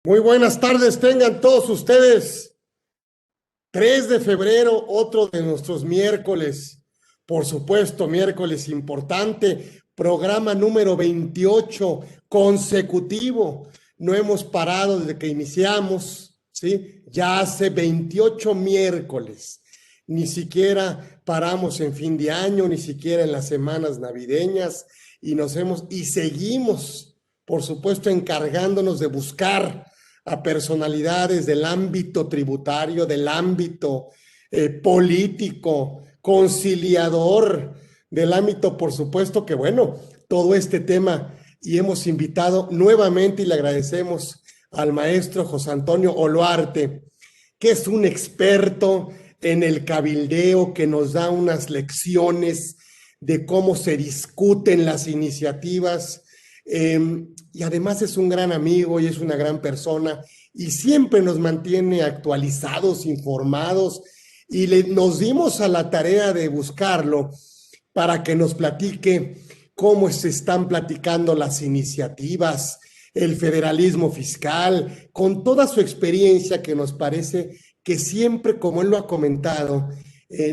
Muy buenas tardes, tengan todos ustedes. 3 de febrero, otro de nuestros miércoles. Por supuesto, miércoles importante, programa número 28 consecutivo. No hemos parado desde que iniciamos, ¿sí? Ya hace 28 miércoles. Ni siquiera paramos en fin de año, ni siquiera en las semanas navideñas, y seguimos, por supuesto, encargándonos de buscar a personalidades del ámbito tributario, del ámbito político, conciliador, del ámbito, por supuesto, que bueno, todo este tema, y hemos invitado nuevamente y le agradecemos al maestro José Antonio Oluarte, que es un experto en el cabildeo, que nos da unas lecciones de cómo se discuten las iniciativas, y además es un gran amigo y es una gran persona y siempre nos mantiene actualizados, informados, y nos dimos a la tarea de buscarlo para que nos platique cómo se están platicando las iniciativas, el federalismo fiscal, con toda su experiencia, que nos parece que siempre, como él lo ha comentado,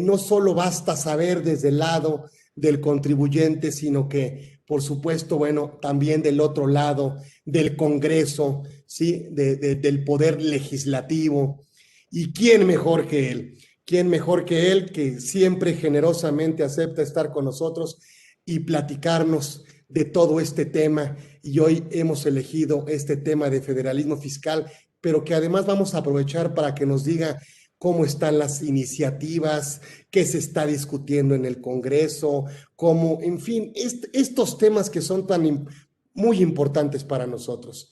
no solo basta saber desde el lado del contribuyente, sino que, por supuesto, bueno, también del otro lado, del Congreso, ¿sí? Del poder legislativo. ¿Y quién mejor que él? ¿Quién mejor que él, que siempre generosamente acepta estar con nosotros y platicarnos de todo este tema? Y hoy hemos elegido este tema de federalismo fiscal, pero que además vamos a aprovechar para que nos diga cómo están las iniciativas, qué se está discutiendo en el Congreso, cómo, en fin, estos temas que son muy importantes para nosotros.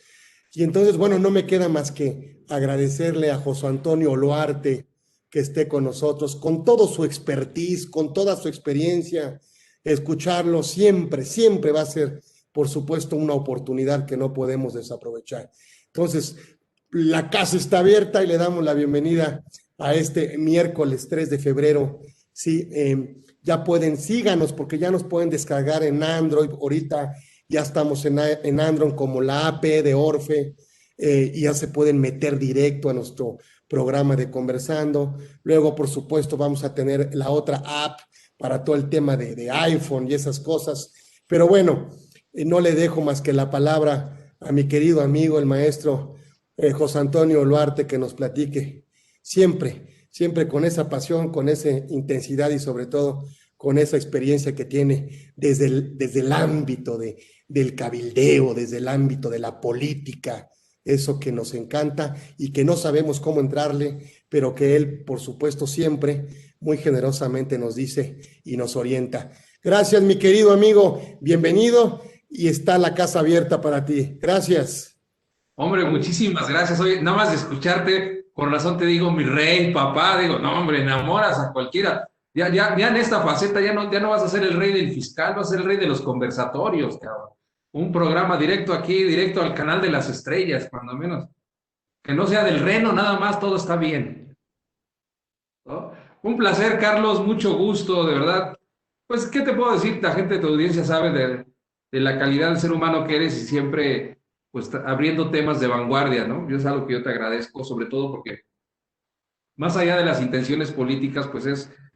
Y entonces, bueno, no me queda más que agradecerle a José Antonio Oluarte que esté con nosotros, con todo su expertise, con toda su experiencia. Escucharlo siempre, siempre va a ser, por supuesto, una oportunidad que no podemos desaprovechar. Entonces, la casa está abierta y le damos la bienvenida a este miércoles 3 de febrero. Sí, ya pueden, síganos, porque ya nos pueden descargar en Android. Ahorita ya estamos en Android como la AP de Orfe, y ya se pueden meter directo a nuestro programa de Conversando. Luego, por supuesto, vamos a tener la otra app para todo el tema de iPhone y esas cosas. Pero bueno, no le dejo más que la palabra a mi querido amigo, el maestro José Antonio Oluarte, que nos platique siempre, siempre con esa pasión, con esa intensidad y sobre todo con esa experiencia que tiene desde el ámbito del cabildeo, desde el ámbito de la política, eso que nos encanta y que no sabemos cómo entrarle, pero que él, por supuesto, siempre muy generosamente nos dice y nos orienta. Gracias, mi querido amigo, bienvenido, y está la casa abierta para ti. Gracias. Hombre, muchísimas gracias. Oye, nada más de escucharte, con razón te digo mi rey, papá, digo, no, hombre, enamoras a cualquiera. Ya en esta faceta ya no vas a ser el rey del fiscal, vas a ser el rey de los conversatorios, cabrón. Un programa directo aquí, directo al canal de las estrellas, cuando menos. Que no sea del reno, nada más, todo está bien, ¿no? Un placer, Carlos, mucho gusto, de verdad. Pues, ¿qué te puedo decir? La gente de tu audiencia sabe de la calidad del ser humano que eres y siempre pues abriendo temas de vanguardia, ¿no? Yo es algo que yo te agradezco, sobre todo porque más allá de las intenciones políticas,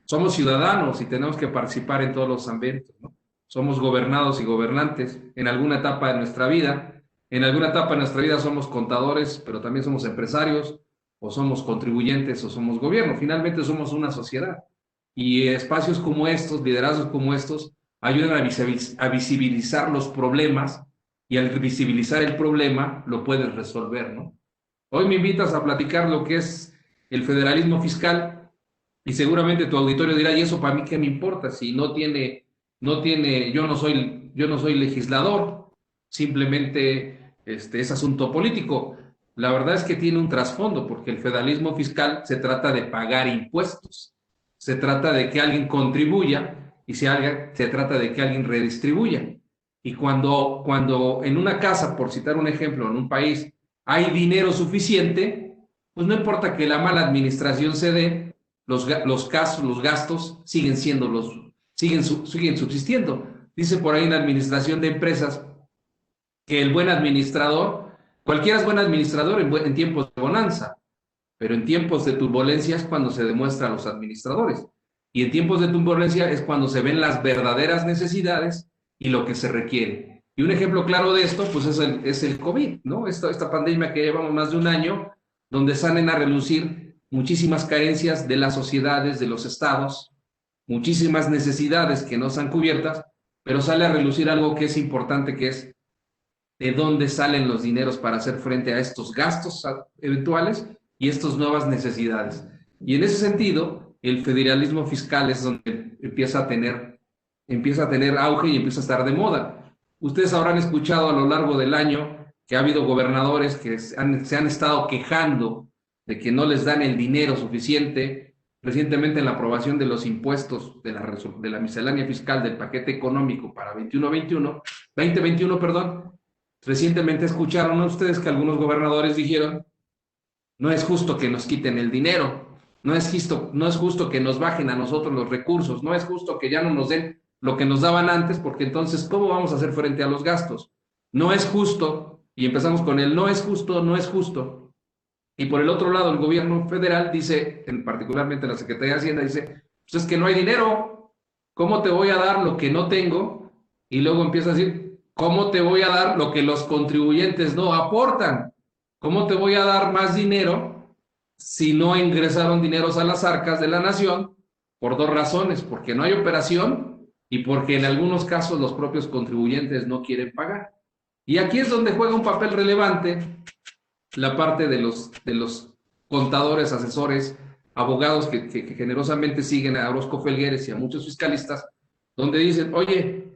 somos ciudadanos y tenemos que participar en todos los ambientes, ¿no? Somos gobernados y gobernantes en alguna etapa de nuestra vida. En alguna etapa de nuestra vida somos contadores, pero también somos empresarios, o somos contribuyentes, o somos gobierno. Finalmente somos una sociedad. Y espacios como estos, liderazgos como estos, ayudan a visibilizar los problemas, y al visibilizar el problema lo puedes resolver, ¿no? Hoy me invitas a platicar lo que es el federalismo fiscal y seguramente tu auditorio dirá, ¿y eso para mí qué me importa? Si yo no soy legislador, simplemente es asunto político. La verdad es que tiene un trasfondo, porque el federalismo fiscal se trata de pagar impuestos, se trata de que alguien contribuya y se trata de que alguien redistribuya. Y cuando en una casa, por citar un ejemplo, en un país hay dinero suficiente, pues no importa que la mala administración se dé, los gastos siguen subsistiendo. Dice por ahí en la administración de empresas que el buen administrador Cualquiera es buen administrador en tiempos de bonanza, pero en tiempos de turbulencia es cuando se demuestran los administradores. Y en tiempos de turbulencia es cuando se ven las verdaderas necesidades y lo que se requiere. Y un ejemplo claro de esto, pues es el COVID, ¿no? Esta pandemia que llevamos más de un año, donde salen a relucir muchísimas carencias de las sociedades, de los estados, muchísimas necesidades que no están cubiertas, pero sale a relucir algo que es importante, que es de dónde salen los dineros para hacer frente a estos gastos eventuales y estas nuevas necesidades. Y en ese sentido, el federalismo fiscal es donde empieza a tener auge y empieza a estar de moda. Ustedes habrán escuchado a lo largo del año que ha habido gobernadores que se han estado quejando de que no les dan el dinero suficiente. Recientemente, en la aprobación de los impuestos de la miscelánea fiscal del paquete económico para 2021, perdón, recientemente escucharon a ustedes que algunos gobernadores dijeron: no es justo que nos quiten el dinero, no es justo que nos bajen a nosotros los recursos, no es justo que ya no nos den lo que nos daban antes, porque entonces, ¿cómo vamos a hacer frente a los gastos? No es justo, y empezamos con el no es justo, no es justo. Y por el otro lado, el gobierno federal dice, particularmente la Secretaría de Hacienda, dice: pues es que no hay dinero, ¿cómo te voy a dar lo que no tengo? Y luego empieza a decir: ¿cómo te voy a dar lo que los contribuyentes no aportan? ¿Cómo te voy a dar más dinero si no ingresaron dineros a las arcas de la nación? Por dos razones: porque no hay operación y porque en algunos casos los propios contribuyentes no quieren pagar. Y aquí es donde juega un papel relevante la parte de los contadores, asesores, abogados que generosamente siguen a Orozco Felgueres y a muchos fiscalistas, donde dicen: oye,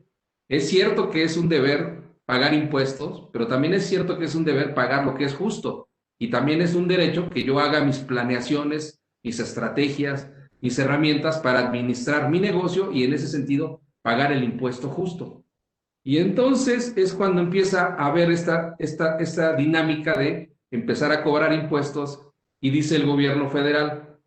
es cierto que es un deber pagar impuestos, pero también es cierto que es un deber pagar lo que es justo. Y también es un derecho que yo haga mis planeaciones, mis estrategias, mis herramientas para administrar mi negocio y en ese sentido pagar el impuesto justo. Y entonces es cuando empieza a haber esta dinámica de empezar a cobrar impuestos y dice el gobierno federal: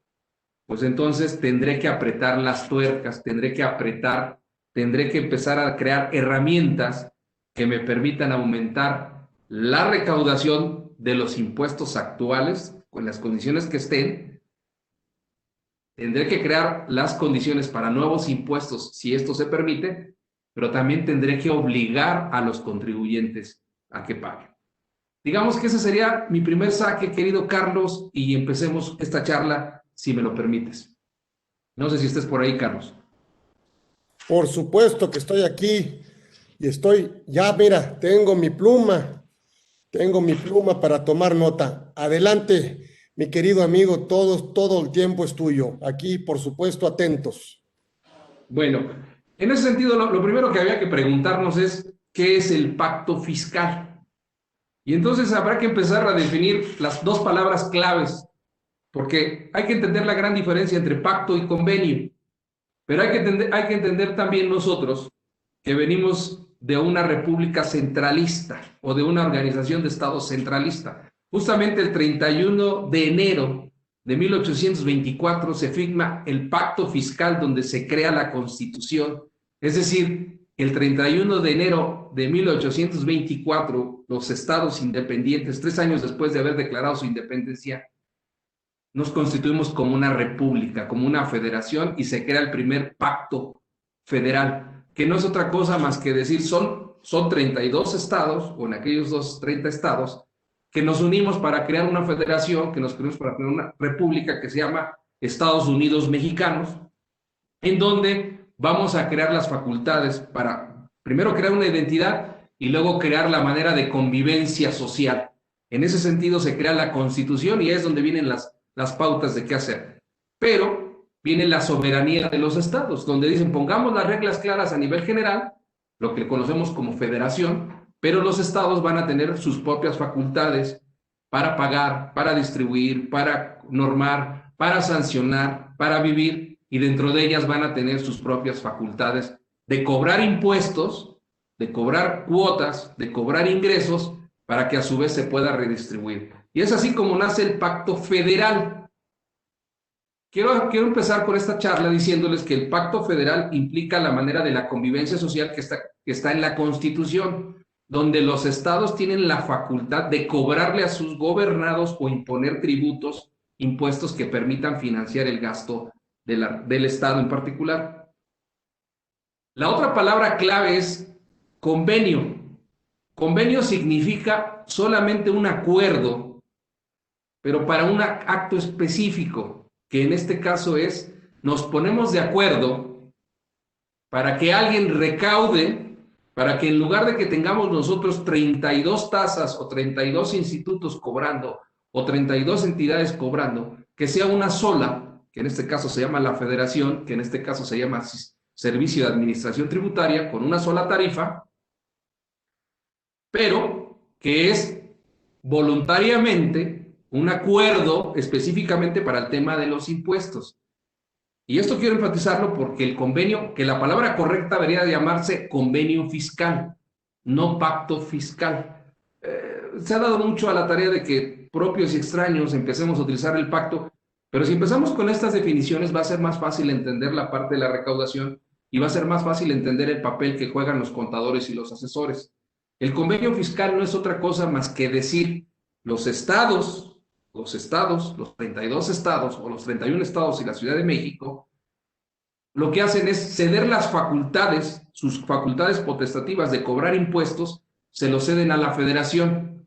pues entonces tendré que apretar las tuercas, tendré que empezar a crear herramientas que me permitan aumentar la recaudación de los impuestos actuales con las condiciones que estén. Tendré que crear las condiciones para nuevos impuestos si esto se permite, pero también tendré que obligar a los contribuyentes a que paguen. Digamos que ese sería mi primer saque, querido Carlos, y empecemos esta charla, si me lo permites. No sé si estés por ahí, Carlos. Por supuesto que estoy aquí y mira, tengo mi pluma para tomar nota. Adelante, mi querido amigo, todo el tiempo es tuyo. Aquí, por supuesto, atentos. Bueno, en ese sentido, lo primero que había que preguntarnos es: ¿qué es el pacto fiscal? Y entonces habrá que empezar a definir las dos palabras claves, porque hay que entender la gran diferencia entre pacto y convenio. Pero hay que entender también nosotros que venimos de una república centralista o de una organización de estados centralista. Justamente el 31 de enero de 1824 se firma el pacto fiscal donde se crea la Constitución. Es decir, el 31 de enero de 1824, los estados independientes, 3 años después de haber declarado su independencia, nos constituimos como una república, como una federación, y se crea el primer pacto federal, que no es otra cosa más que decir, son 32 estados, o en aquellos 30 estados, que nos unimos para crear una federación, que nos creamos para crear una república que se llama Estados Unidos Mexicanos, en donde vamos a crear las facultades para, primero, crear una identidad y luego crear la manera de convivencia social. En ese sentido se crea la Constitución y es donde vienen las pautas de qué hacer. Pero viene la soberanía de los estados, donde dicen: pongamos las reglas claras a nivel general, lo que conocemos como federación, pero los estados van a tener sus propias facultades para pagar, para distribuir, para normar, para sancionar, para vivir, y dentro de ellas van a tener sus propias facultades de cobrar impuestos, de cobrar cuotas, de cobrar ingresos, para que a su vez se pueda redistribuir. Y es así como nace el pacto federal. Quiero empezar con esta charla diciéndoles que el pacto federal implica la manera de la convivencia social que está en la Constitución. donde los estados tienen la facultad de cobrarle a sus gobernados o imponer tributos, impuestos que permitan financiar el gasto del estado en particular. La otra palabra clave es convenio. Convenio significa solamente un acuerdo, pero para un acto específico, que en este caso es, nos ponemos de acuerdo para que alguien recaude, para que en lugar de que tengamos nosotros 32 tasas o 32 institutos cobrando o 32 entidades cobrando, que sea una sola, que en este caso se llama la federación, que en este caso se llama Servicio de Administración Tributaria, con una sola tarifa, pero que es voluntariamente un acuerdo específicamente para el tema de los impuestos. Y esto quiero enfatizarlo porque el convenio, que la palabra correcta debería llamarse convenio fiscal, no pacto fiscal. Se ha dado mucho a la tarea de que propios y extraños empecemos a utilizar el pacto, pero si empezamos con estas definiciones va a ser más fácil entender la parte de la recaudación y va a ser más fácil entender el papel que juegan los contadores y los asesores. El convenio fiscal no es otra cosa más que decir los 32 estados o los 31 estados y la Ciudad de México, lo que hacen es ceder las facultades, sus facultades potestativas de cobrar impuestos, se lo ceden a la federación,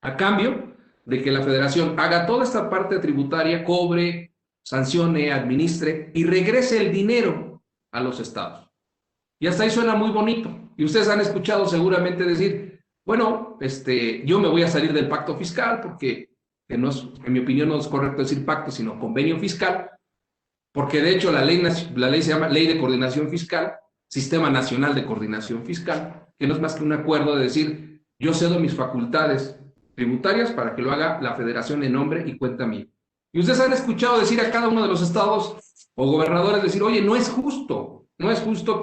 a cambio de que la federación haga toda esta parte tributaria, cobre, sancione, administre y regrese el dinero a los estados. Y hasta ahí suena muy bonito. Y ustedes han escuchado seguramente decir, bueno, yo me voy a salir del pacto fiscal porque no es, en mi opinión no es correcto decir pacto, sino convenio fiscal, porque de hecho la ley se llama Ley de Coordinación Fiscal, Sistema Nacional de Coordinación Fiscal, que no es más que un acuerdo de decir, yo cedo mis facultades tributarias para que lo haga la federación en nombre y cuenta mía. Y ustedes han escuchado decir a cada uno de los estados o gobernadores decir, oye, no es justo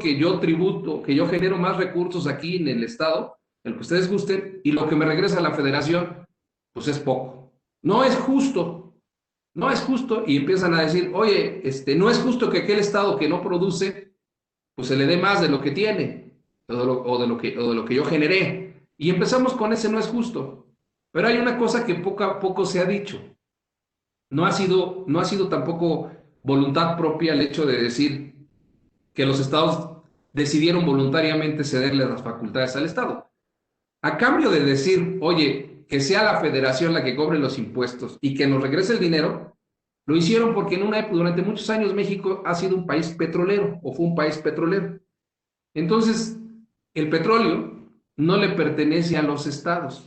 que yo tributo, que yo genero más recursos aquí en el estado, el que ustedes gusten, y lo que me regresa a la federación, pues es poco. No es justo, y empiezan a decir, oye, no es justo que aquel estado que no produce, pues se le dé más de lo que tiene, o de lo que yo generé. Y empezamos con ese no es justo. Pero hay una cosa que poco a poco se ha dicho. No ha sido tampoco voluntad propia el hecho de decir que los estados decidieron voluntariamente cederle las facultades al estado. A cambio de decir, oye, que sea la federación la que cobre los impuestos y que nos regrese el dinero, lo hicieron porque durante muchos años México ha sido un país petrolero, o fue un país petrolero. Entonces, el petróleo no le pertenece a los estados,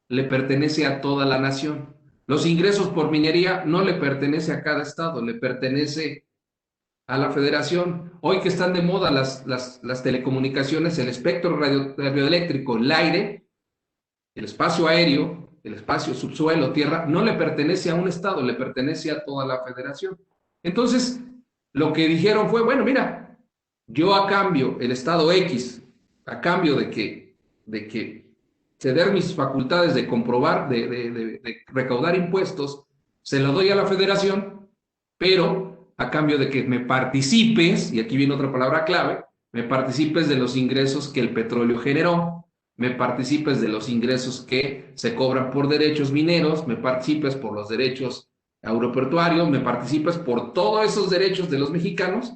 le pertenece a toda la nación. Los ingresos por minería no le pertenece a cada estado, le pertenece a la federación. Hoy que están de moda las telecomunicaciones, el espectro radioeléctrico, el aire, el espacio aéreo, el espacio subsuelo, tierra, no le pertenece a un estado, le pertenece a toda la federación. Entonces, lo que dijeron fue, bueno, mira, yo a cambio, el estado X, a cambio de que ceder mis facultades de comprobar, de recaudar impuestos, se lo doy a la federación, pero a cambio de que me participes, y aquí viene otra palabra clave, me participes de los ingresos que el petróleo generó, me participes de los ingresos que se cobran por derechos mineros, me participes por los derechos aeroportuarios, me participes por todos esos derechos de los mexicanos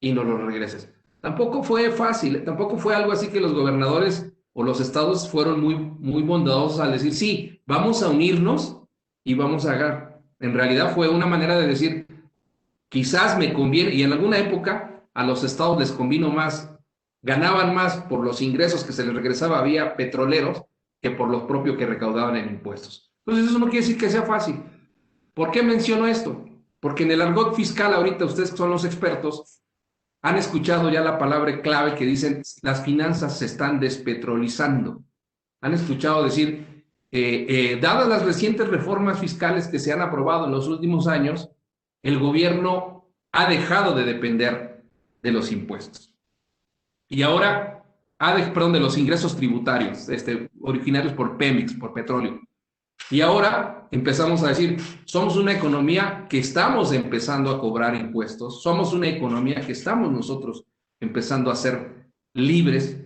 y no los regreses. Tampoco fue fácil, tampoco fue algo así que los gobernadores o los estados fueron muy bondadosos al decir, sí, vamos a unirnos y vamos a hacer. En realidad fue una manera de decir, quizás me conviene, y en alguna época a los estados les convino más, ganaban más por los ingresos que se les regresaba vía petroleros que por lo propio que recaudaban en impuestos. Entonces eso no quiere decir que sea fácil. ¿Por qué menciono esto? Porque en el argot fiscal, ahorita ustedes que son los expertos, han escuchado ya la palabra clave que dicen las finanzas se están despetrolizando. Han escuchado decir, dadas las recientes reformas fiscales que se han aprobado en los últimos años, el gobierno ha dejado de depender de los impuestos. Y ahora, de los ingresos tributarios, originarios por Pemex, por petróleo. Y ahora empezamos a decir, somos una economía que estamos empezando a cobrar impuestos, somos una economía que estamos nosotros empezando a ser libres.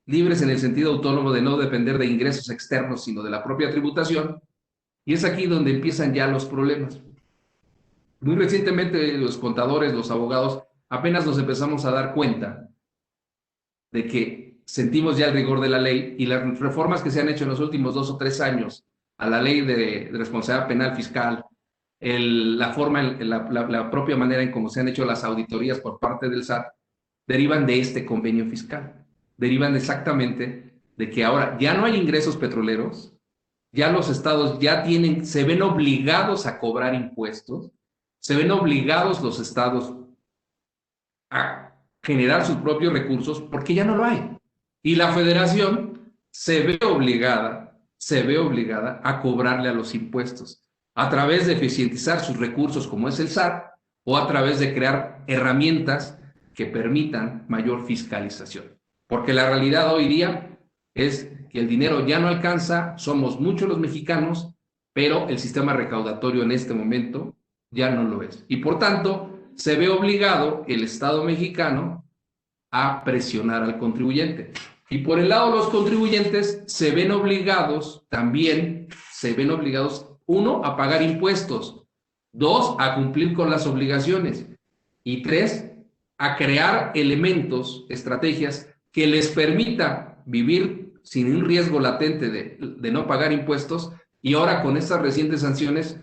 libres en el sentido autónomo de no depender de ingresos externos, sino de la propia tributación, y es aquí donde empiezan ya los problemas. Muy recientemente los contadores, los abogados, apenas nos empezamos a dar cuenta de que sentimos ya el rigor de la ley y las reformas que se han hecho en los últimos 2 o 3 años a la ley de responsabilidad penal fiscal, la propia manera en cómo se han hecho las auditorías por parte del SAT, derivan de este convenio fiscal. Derivan exactamente de que ahora ya no hay ingresos petroleros, ya los estados se ven obligados a cobrar impuestos, se ven obligados los estados a generar sus propios recursos porque ya no lo hay. Y la federación se ve obligada a cobrarle a los impuestos a través de eficientizar sus recursos como es el SAT o a través de crear herramientas que permitan mayor fiscalización. Porque la realidad hoy día es que el dinero ya no alcanza, somos muchos los mexicanos, pero el sistema recaudatorio en este momento ya no lo es. Y por tanto, se ve obligado el Estado mexicano a presionar al contribuyente. Y por el lado de los contribuyentes se ven obligados, uno, a pagar impuestos, dos, a cumplir con las obligaciones y tres, a crear elementos, estrategias que les permita vivir sin un riesgo latente de no pagar impuestos y ahora con estas recientes sanciones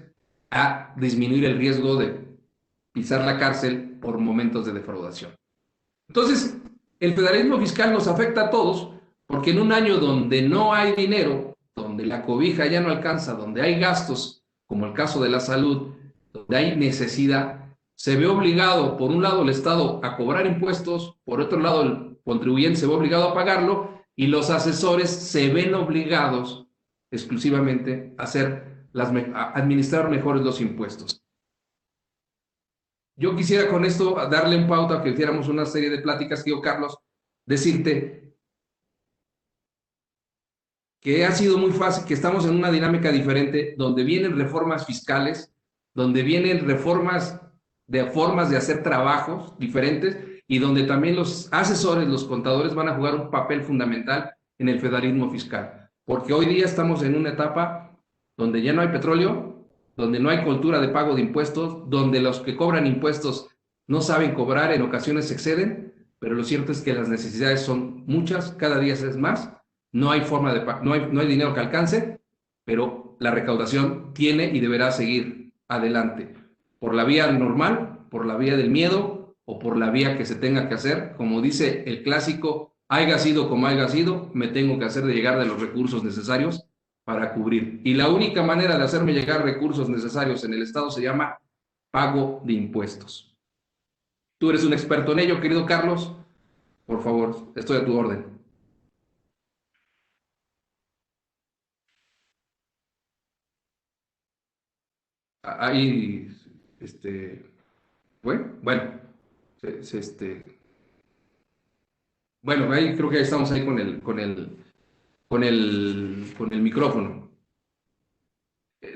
a disminuir el riesgo de pisar la cárcel por momentos de defraudación. Entonces, el federalismo fiscal nos afecta a todos porque en un año donde no hay dinero, donde la cobija ya no alcanza, donde hay gastos, como el caso de la salud, donde hay necesidad, se ve obligado, por un lado el Estado a cobrar impuestos, por otro lado el contribuyente se ve obligado a pagarlo y los asesores se ven obligados exclusivamente a administrar mejores los impuestos. Yo quisiera con esto darle un pauta a que hiciéramos una serie de pláticas, tío Carlos, decirte que ha sido muy fácil, que estamos en una dinámica diferente, donde vienen reformas fiscales, donde vienen reformas de formas de hacer trabajos diferentes y donde también los asesores, los contadores van a jugar un papel fundamental en el federalismo fiscal. Porque hoy día estamos en una etapa donde ya no hay petróleo, donde no hay cultura de pago de impuestos, donde los que cobran impuestos no saben cobrar, en ocasiones se exceden, pero lo cierto es que las necesidades son muchas, cada día es más, no hay forma de no hay dinero que alcance, pero la recaudación tiene y deberá seguir adelante, por la vía normal, por la vía del miedo o por la vía que se tenga que hacer, como dice el clásico, haya sido como haya sido, me tengo que hacer de llegar de los recursos necesarios para cubrir. Y la única manera de hacerme llegar recursos necesarios en el Estado se llama pago de impuestos. Tú eres un experto en ello, querido Carlos. Por favor, estoy a tu orden. Ahí, bueno, bueno, ahí creo que estamos ahí con el micrófono.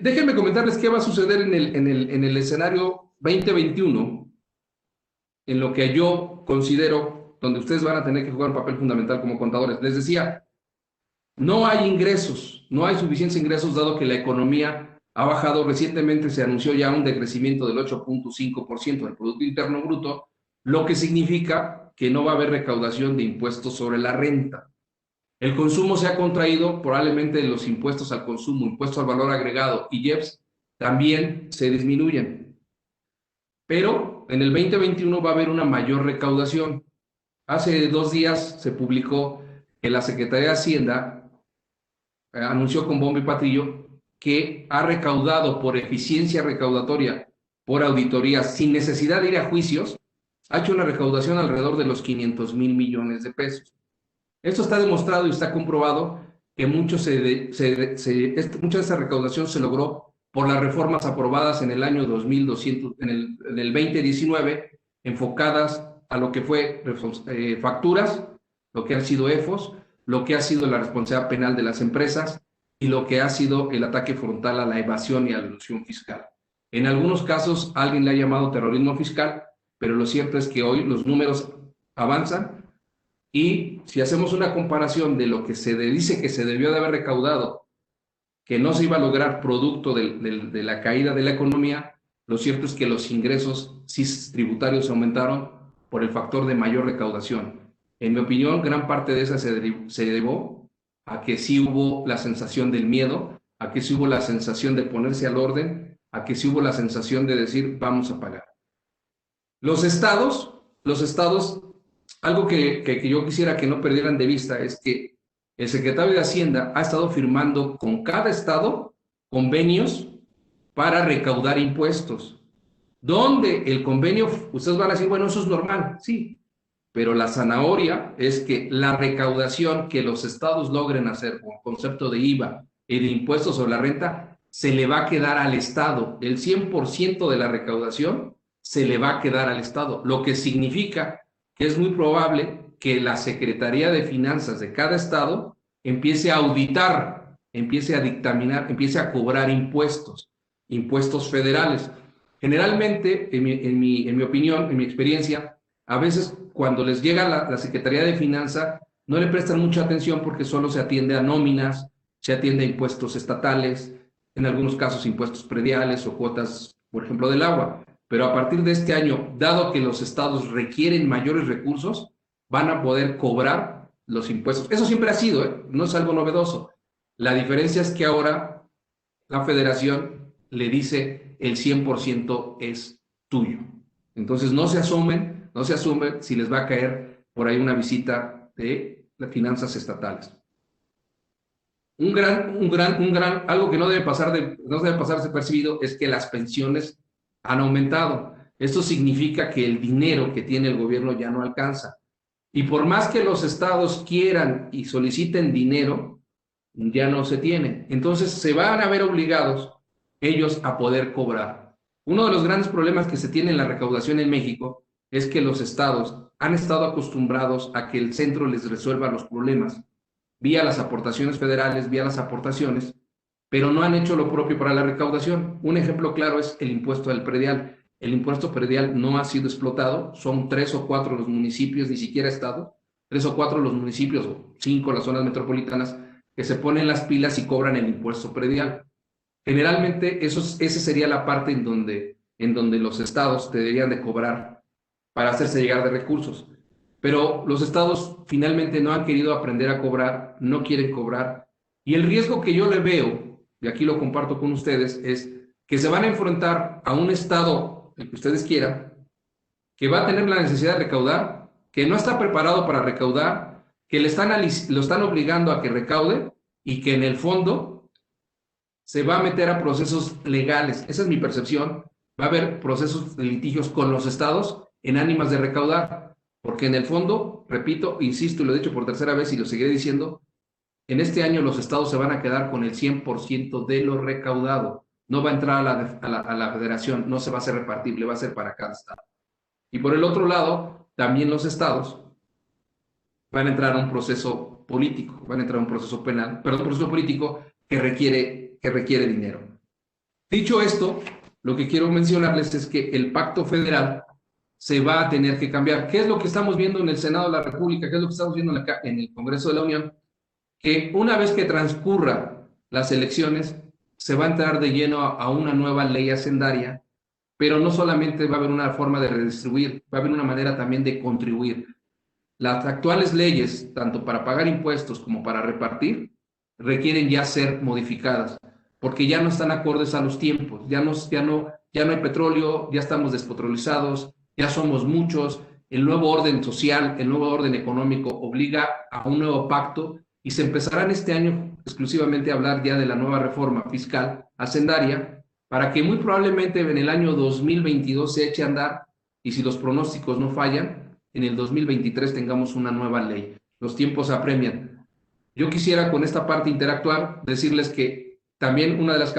Déjenme comentarles qué va a suceder en el escenario 2021, en lo que yo considero, donde ustedes van a tener que jugar un papel fundamental como contadores. Les decía, no hay ingresos, no hay suficientes ingresos dado que la economía ha bajado. Recientemente se anunció ya un decrecimiento del 8.5% del Producto Interno Bruto, lo que significa que no va a haber recaudación de impuestos sobre la renta. El consumo se ha contraído, probablemente los impuestos al consumo, impuestos al valor agregado y IEPS también se disminuyen. Pero en el 2021 va a haber una mayor recaudación. Hace 2 días se publicó que la Secretaría de Hacienda anunció con bombo y platillo que ha recaudado por eficiencia recaudatoria, por auditoría, sin necesidad de ir a juicios, ha hecho una recaudación alrededor de los 500,000 millones de pesos. Esto está demostrado y está comprobado que mucha de esa recaudación se logró por las reformas aprobadas en el año 2200, en el 2019, enfocadas a lo que fue facturas, lo que han sido EFOS, lo que ha sido la responsabilidad penal de las empresas y lo que ha sido el ataque frontal a la evasión y a la elusión fiscal. En algunos casos alguien le ha llamado terrorismo fiscal, pero lo cierto es que hoy los números avanzan Y si hacemos una comparación de lo que se dice que se debió de haber recaudado, que no se iba a lograr producto de la caída de la economía, lo cierto es que los ingresos sí tributarios aumentaron por el factor de mayor recaudación. En mi opinión, gran parte de esa se debó a que sí hubo la sensación del miedo, a que sí hubo la sensación de ponerse al orden, a que sí hubo la sensación de decir vamos a pagar. Los estados, algo que yo quisiera que no perdieran de vista es que el secretario de Hacienda ha estado firmando con cada estado convenios para recaudar impuestos. Donde el convenio, ustedes van a decir, bueno, eso es normal, sí, pero la zanahoria es que la recaudación que los estados logren hacer con concepto de IVA y de impuestos sobre la renta, se le va a quedar al estado. El 100% de la recaudación se le va a quedar al estado, lo que significa que es muy probable que la Secretaría de Finanzas de cada estado empiece a auditar, empiece a dictaminar, empiece a cobrar impuestos federales. Generalmente, en mi opinión, en mi experiencia, a veces cuando les llega la Secretaría de Finanzas, no le prestan mucha atención porque solo se atiende a nóminas, se atiende a impuestos estatales, en algunos casos impuestos prediales o cuotas, por ejemplo, del agua. Pero a partir de este año, dado que los estados requieren mayores recursos, van a poder cobrar los impuestos. Eso siempre ha sido, no es algo novedoso. La diferencia es que ahora la federación le dice el 100% es tuyo. Entonces no se asume si les va a caer por ahí una visita de las finanzas estatales. Algo que no debe pasar desapercibido es que las pensiones han aumentado. Esto significa que el dinero que tiene el gobierno ya no alcanza. Y por más que los estados quieran y soliciten dinero, ya no se tiene. Entonces se van a ver obligados ellos a poder cobrar. Uno de los grandes problemas que se tiene en la recaudación en México es que los estados han estado acostumbrados a que el centro les resuelva los problemas vía las aportaciones federales, vía las aportaciones, pero no han hecho lo propio para la recaudación. Un ejemplo claro es el impuesto del predial. El impuesto predial no ha sido explotado, son 3 o 4 los municipios, ni siquiera estado, 3 o 4 los municipios, o 5 las zonas metropolitanas, que se ponen las pilas y cobran el impuesto predial. Generalmente esa sería la parte en donde los estados deberían de cobrar para hacerse llegar de recursos. Pero los estados finalmente no han querido aprender a cobrar, no quieren cobrar. Y el riesgo que yo le veo, y aquí lo comparto con ustedes, es que se van a enfrentar a un estado, el que ustedes quieran, que va a tener la necesidad de recaudar, que no está preparado para recaudar, que lo están obligando a que recaude y que en el fondo se va a meter a procesos legales. Esa es mi percepción. Va a haber procesos de litigios con los estados en ánimas de recaudar. Porque en el fondo, repito, insisto y lo he dicho por tercera vez y lo seguiré diciendo, en este año los estados se van a quedar con el 100% de lo recaudado. No va a entrar a la federación, no se va a hacer repartible, va a ser para cada estado. Y por el otro lado, también los estados van a entrar a un proceso político, van a entrar a un proceso penal, pero un proceso político que requiere dinero. Dicho esto, lo que quiero mencionarles es que el pacto federal se va a tener que cambiar. ¿Qué es lo que estamos viendo en el Senado de la República? ¿Qué es lo que estamos viendo en el Congreso de la Unión? Que una vez que transcurran las elecciones, se va a entrar de lleno a una nueva ley hacendaria, pero no solamente va a haber una forma de redistribuir, va a haber una manera también de contribuir. Las actuales leyes, tanto para pagar impuestos como para repartir, requieren ya ser modificadas, porque ya no están acordes a los tiempos, ya no hay petróleo, ya estamos despetrolizados, ya somos muchos, el nuevo orden social, el nuevo orden económico obliga a un nuevo pacto y se empezará este año exclusivamente a hablar ya de la nueva reforma fiscal hacendaria para que muy probablemente en el año 2022 se eche a andar y si los pronósticos no fallan, en el 2023 tengamos una nueva ley. Los tiempos apremian. Yo quisiera con esta parte interactuar, decirles que también una de las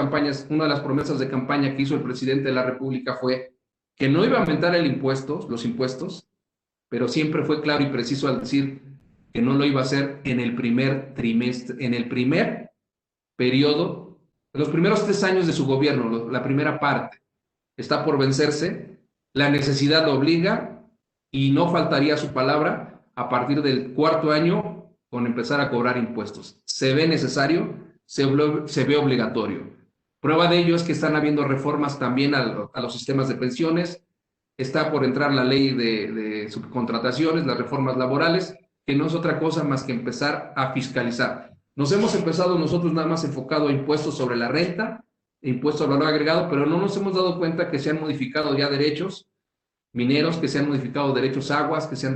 promesas de campaña que hizo el presidente de la República fue que no iba a aumentar los impuestos, pero siempre fue claro y preciso al decir que no lo iba a hacer en el primer trimestre, en el primer periodo, en los primeros 3 años de su gobierno, la primera parte. Está por vencerse, la necesidad lo obliga y no faltaría su palabra a partir del cuarto año con empezar a cobrar impuestos. Se ve necesario, se ve obligatorio. Prueba de ello es que están habiendo reformas también a los sistemas de pensiones, está por entrar la ley de subcontrataciones, las reformas laborales, que no es otra cosa más que empezar a fiscalizar. Nos hemos empezado nosotros nada más enfocado a impuestos sobre la renta, impuestos al valor agregado, pero no nos hemos dado cuenta que se han modificado ya derechos mineros, que se han modificado derechos aguas, que se han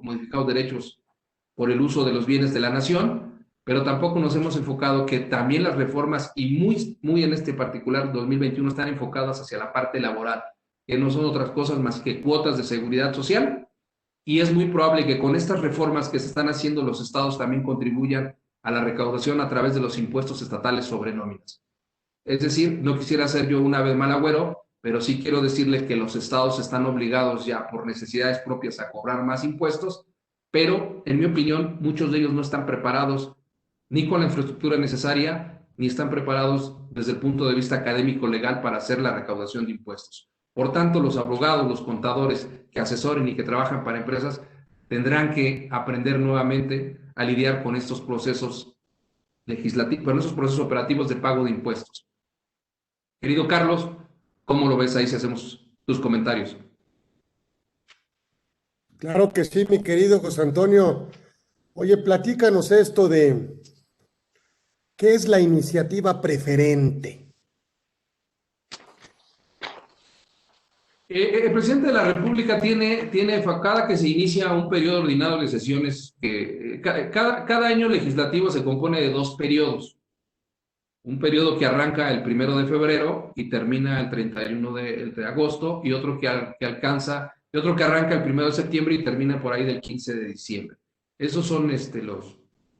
modificado derechos por el uso de los bienes de la nación, pero tampoco nos hemos enfocado que también las reformas, y muy en este particular 2021, están enfocadas hacia la parte laboral, que no son otras cosas más que cuotas de seguridad social, y es muy probable que con estas reformas que se están haciendo los estados también contribuyan a la recaudación a través de los impuestos estatales sobre nóminas. Es decir, no quisiera ser yo una vez mal agüero, pero sí quiero decirles que los estados están obligados ya por necesidades propias a cobrar más impuestos, pero en mi opinión muchos de ellos no están preparados ni con la infraestructura necesaria, ni están preparados desde el punto de vista académico legal para hacer la recaudación de impuestos. Por tanto, los abogados, los contadores que asesoren y que trabajan para empresas tendrán que aprender nuevamente a lidiar con estos procesos legislativos, con esos procesos operativos de pago de impuestos. Querido Carlos, ¿cómo lo ves ahí si hacemos tus comentarios? Claro que sí, mi querido José Antonio. Oye, platícanos esto de ¿qué es la iniciativa preferente? El presidente de la República tiene cada que se inicia un periodo ordinario de sesiones, que cada año legislativo se compone de 2 periodos. Un periodo que arranca el 1 de febrero y termina el 31 de agosto, y otro que arranca el 1 de septiembre y termina por ahí del 15 de diciembre. Esos son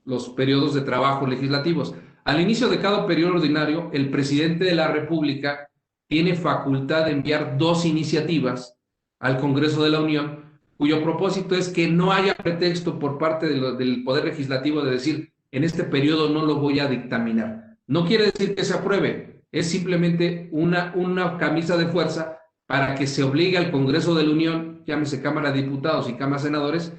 los periodos de trabajo legislativos. Al inicio de cada periodo ordinario, el presidente de la República tiene facultad de enviar 2 iniciativas al Congreso de la Unión, cuyo propósito es que no haya pretexto por parte del Poder Legislativo de decir, en este periodo no lo voy a dictaminar. No quiere decir que se apruebe, es simplemente una camisa de fuerza para que se obligue al Congreso de la Unión, llámese Cámara de Diputados y Cámara de Senadores,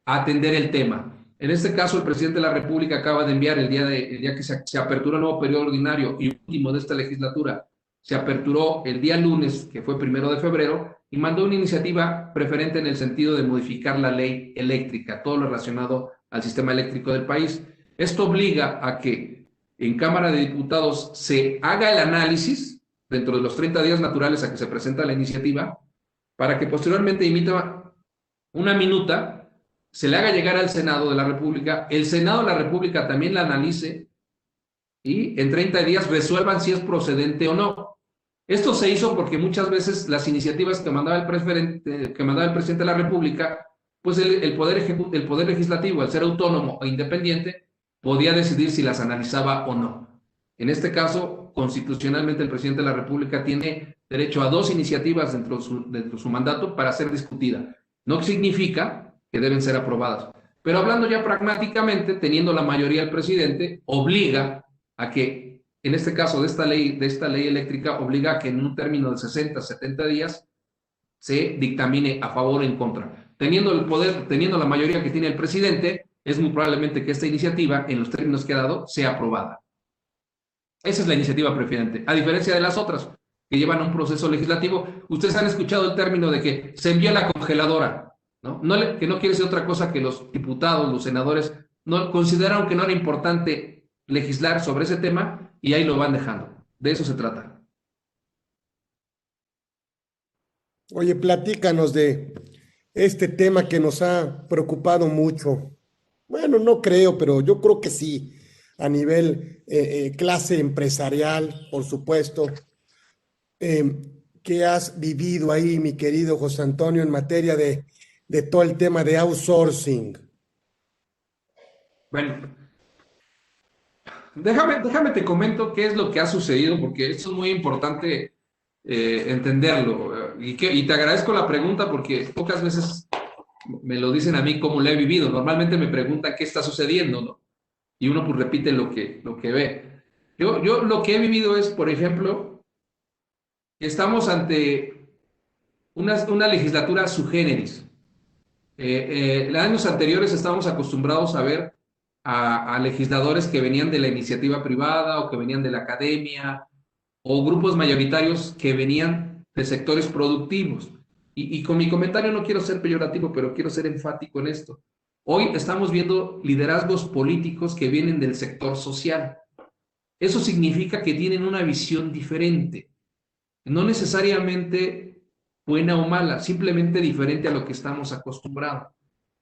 a atender el tema. En este caso, el presidente de la República acaba de enviar el día que se apertura el nuevo periodo ordinario y último de esta legislatura, se aperturó el día lunes, que fue 1 de febrero, y mandó una iniciativa preferente en el sentido de modificar la ley eléctrica, todo lo relacionado al sistema eléctrico del país. Esto obliga a que en Cámara de Diputados se haga el análisis dentro de los 30 días naturales a que se presenta la iniciativa, para que posteriormente emita una minuta, se le haga llegar al Senado de la República, el Senado de la República también la analice y en 30 días resuelvan si es procedente o no. Esto se hizo porque muchas veces las iniciativas que mandaba el presidente de la República, pues el poder legislativo, al ser autónomo e independiente, podía decidir si las analizaba o no. En este caso, constitucionalmente el presidente de la República tiene derecho a 2 iniciativas dentro de su mandato para ser discutida. No significa que deben ser aprobadas. Pero hablando ya pragmáticamente, teniendo la mayoría el presidente, obliga a que, en este caso de esta ley eléctrica, obliga a que en un término de 60, 70 días se dictamine a favor o en contra. Teniendo el poder, teniendo la mayoría que tiene el presidente, es muy probablemente que esta iniciativa, en los términos que ha dado, sea aprobada. Esa es la iniciativa preferente, a diferencia de las otras que llevan a un proceso legislativo. Ustedes han escuchado el término de que se envió a la congeladora, ¿no? Que no quiere decir otra cosa que los diputados, los senadores, no consideraron que no era importante legislar sobre ese tema y ahí lo van dejando. De eso se trata. Oye, platícanos de este tema que nos ha preocupado mucho. Bueno, no creo, pero yo creo que sí, a nivel clase empresarial, por supuesto. ¿Qué has vivido ahí, mi querido José Antonio, en materia de todo el tema de outsourcing? Bueno, déjame te comento qué es lo que ha sucedido, porque esto es muy importante entenderlo. Y te agradezco la pregunta, porque pocas veces me lo dicen a mí cómo lo he vivido. Normalmente me preguntan qué está sucediendo, ¿no? Y uno pues repite lo que ve. Yo lo que he vivido es, por ejemplo, que estamos ante una legislatura sui generis. En años anteriores estábamos acostumbrados a ver a legisladores que venían de la iniciativa privada o que venían de la academia o grupos mayoritarios que venían de sectores productivos. Y con mi comentario no quiero ser peyorativo, pero quiero ser enfático en esto. Hoy estamos viendo liderazgos políticos que vienen del sector social. Eso significa que tienen una visión diferente, no necesariamente buena o mala, simplemente diferente a lo que estamos acostumbrados.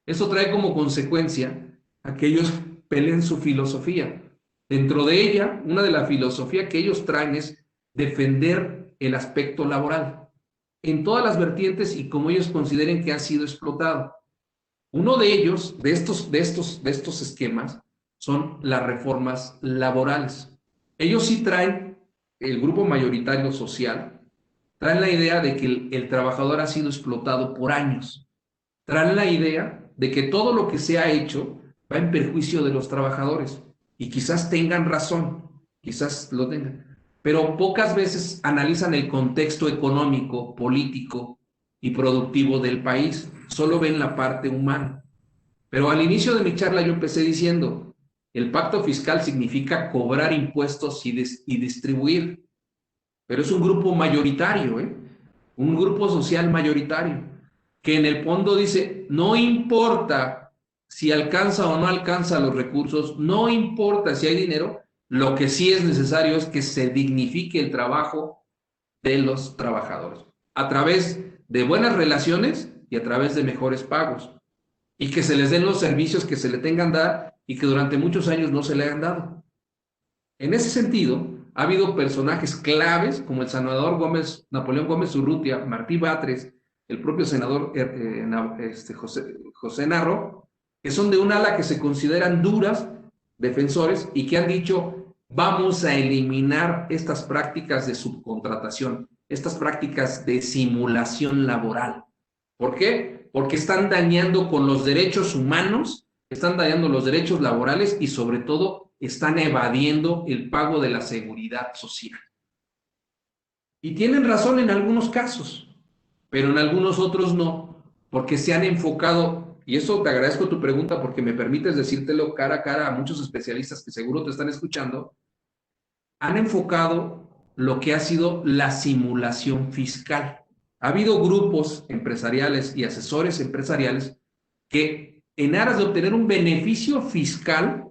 Eso trae como consecuencia a que ellos peleen su filosofía. Dentro de ella, una de las filosofías que ellos traen es defender el aspecto laboral en todas las vertientes y como ellos consideren que ha sido explotado. Uno de ellos, de estos esquemas, son las reformas laborales. Ellos sí traen, el grupo mayoritario social, traen la idea de que el trabajador ha sido explotado por años. Traen la idea de que todo lo que se ha hecho va en perjuicio de los trabajadores. Y quizás tengan razón, quizás lo tengan. Pero pocas veces analizan el contexto económico, político y productivo del país. Solo ven la parte humana. Pero al inicio de mi charla yo empecé diciendo, el pacto fiscal significa cobrar impuestos y distribuir, pero es un grupo mayoritario, un grupo social mayoritario, que en el fondo dice, no importa si alcanza o no alcanza los recursos, no importa si hay dinero, lo que sí es necesario es que se dignifique el trabajo de los trabajadores, a través de buenas relaciones y a través de mejores pagos, y que se les den los servicios que se le tengan dar y que durante muchos años no se le hayan dado. En ese sentido, ha habido personajes claves como el senador Napoleón Gómez Urrutia, Martí Batres, el propio senador José Narro, que son de un ala que se consideran duras, defensores, y que han dicho, vamos a eliminar estas prácticas de subcontratación, estas prácticas de simulación laboral. ¿Por qué? Porque están dañando con los derechos humanos, están dañando los derechos laborales y sobre todo están evadiendo el pago de la seguridad social. Y tienen razón en algunos casos, pero en algunos otros no, porque se han enfocado, y eso te agradezco tu pregunta porque me permites decírtelo cara a cara a muchos especialistas que seguro te están escuchando, han enfocado lo que ha sido la simulación fiscal. Ha habido grupos empresariales y asesores empresariales que en aras de obtener un beneficio fiscal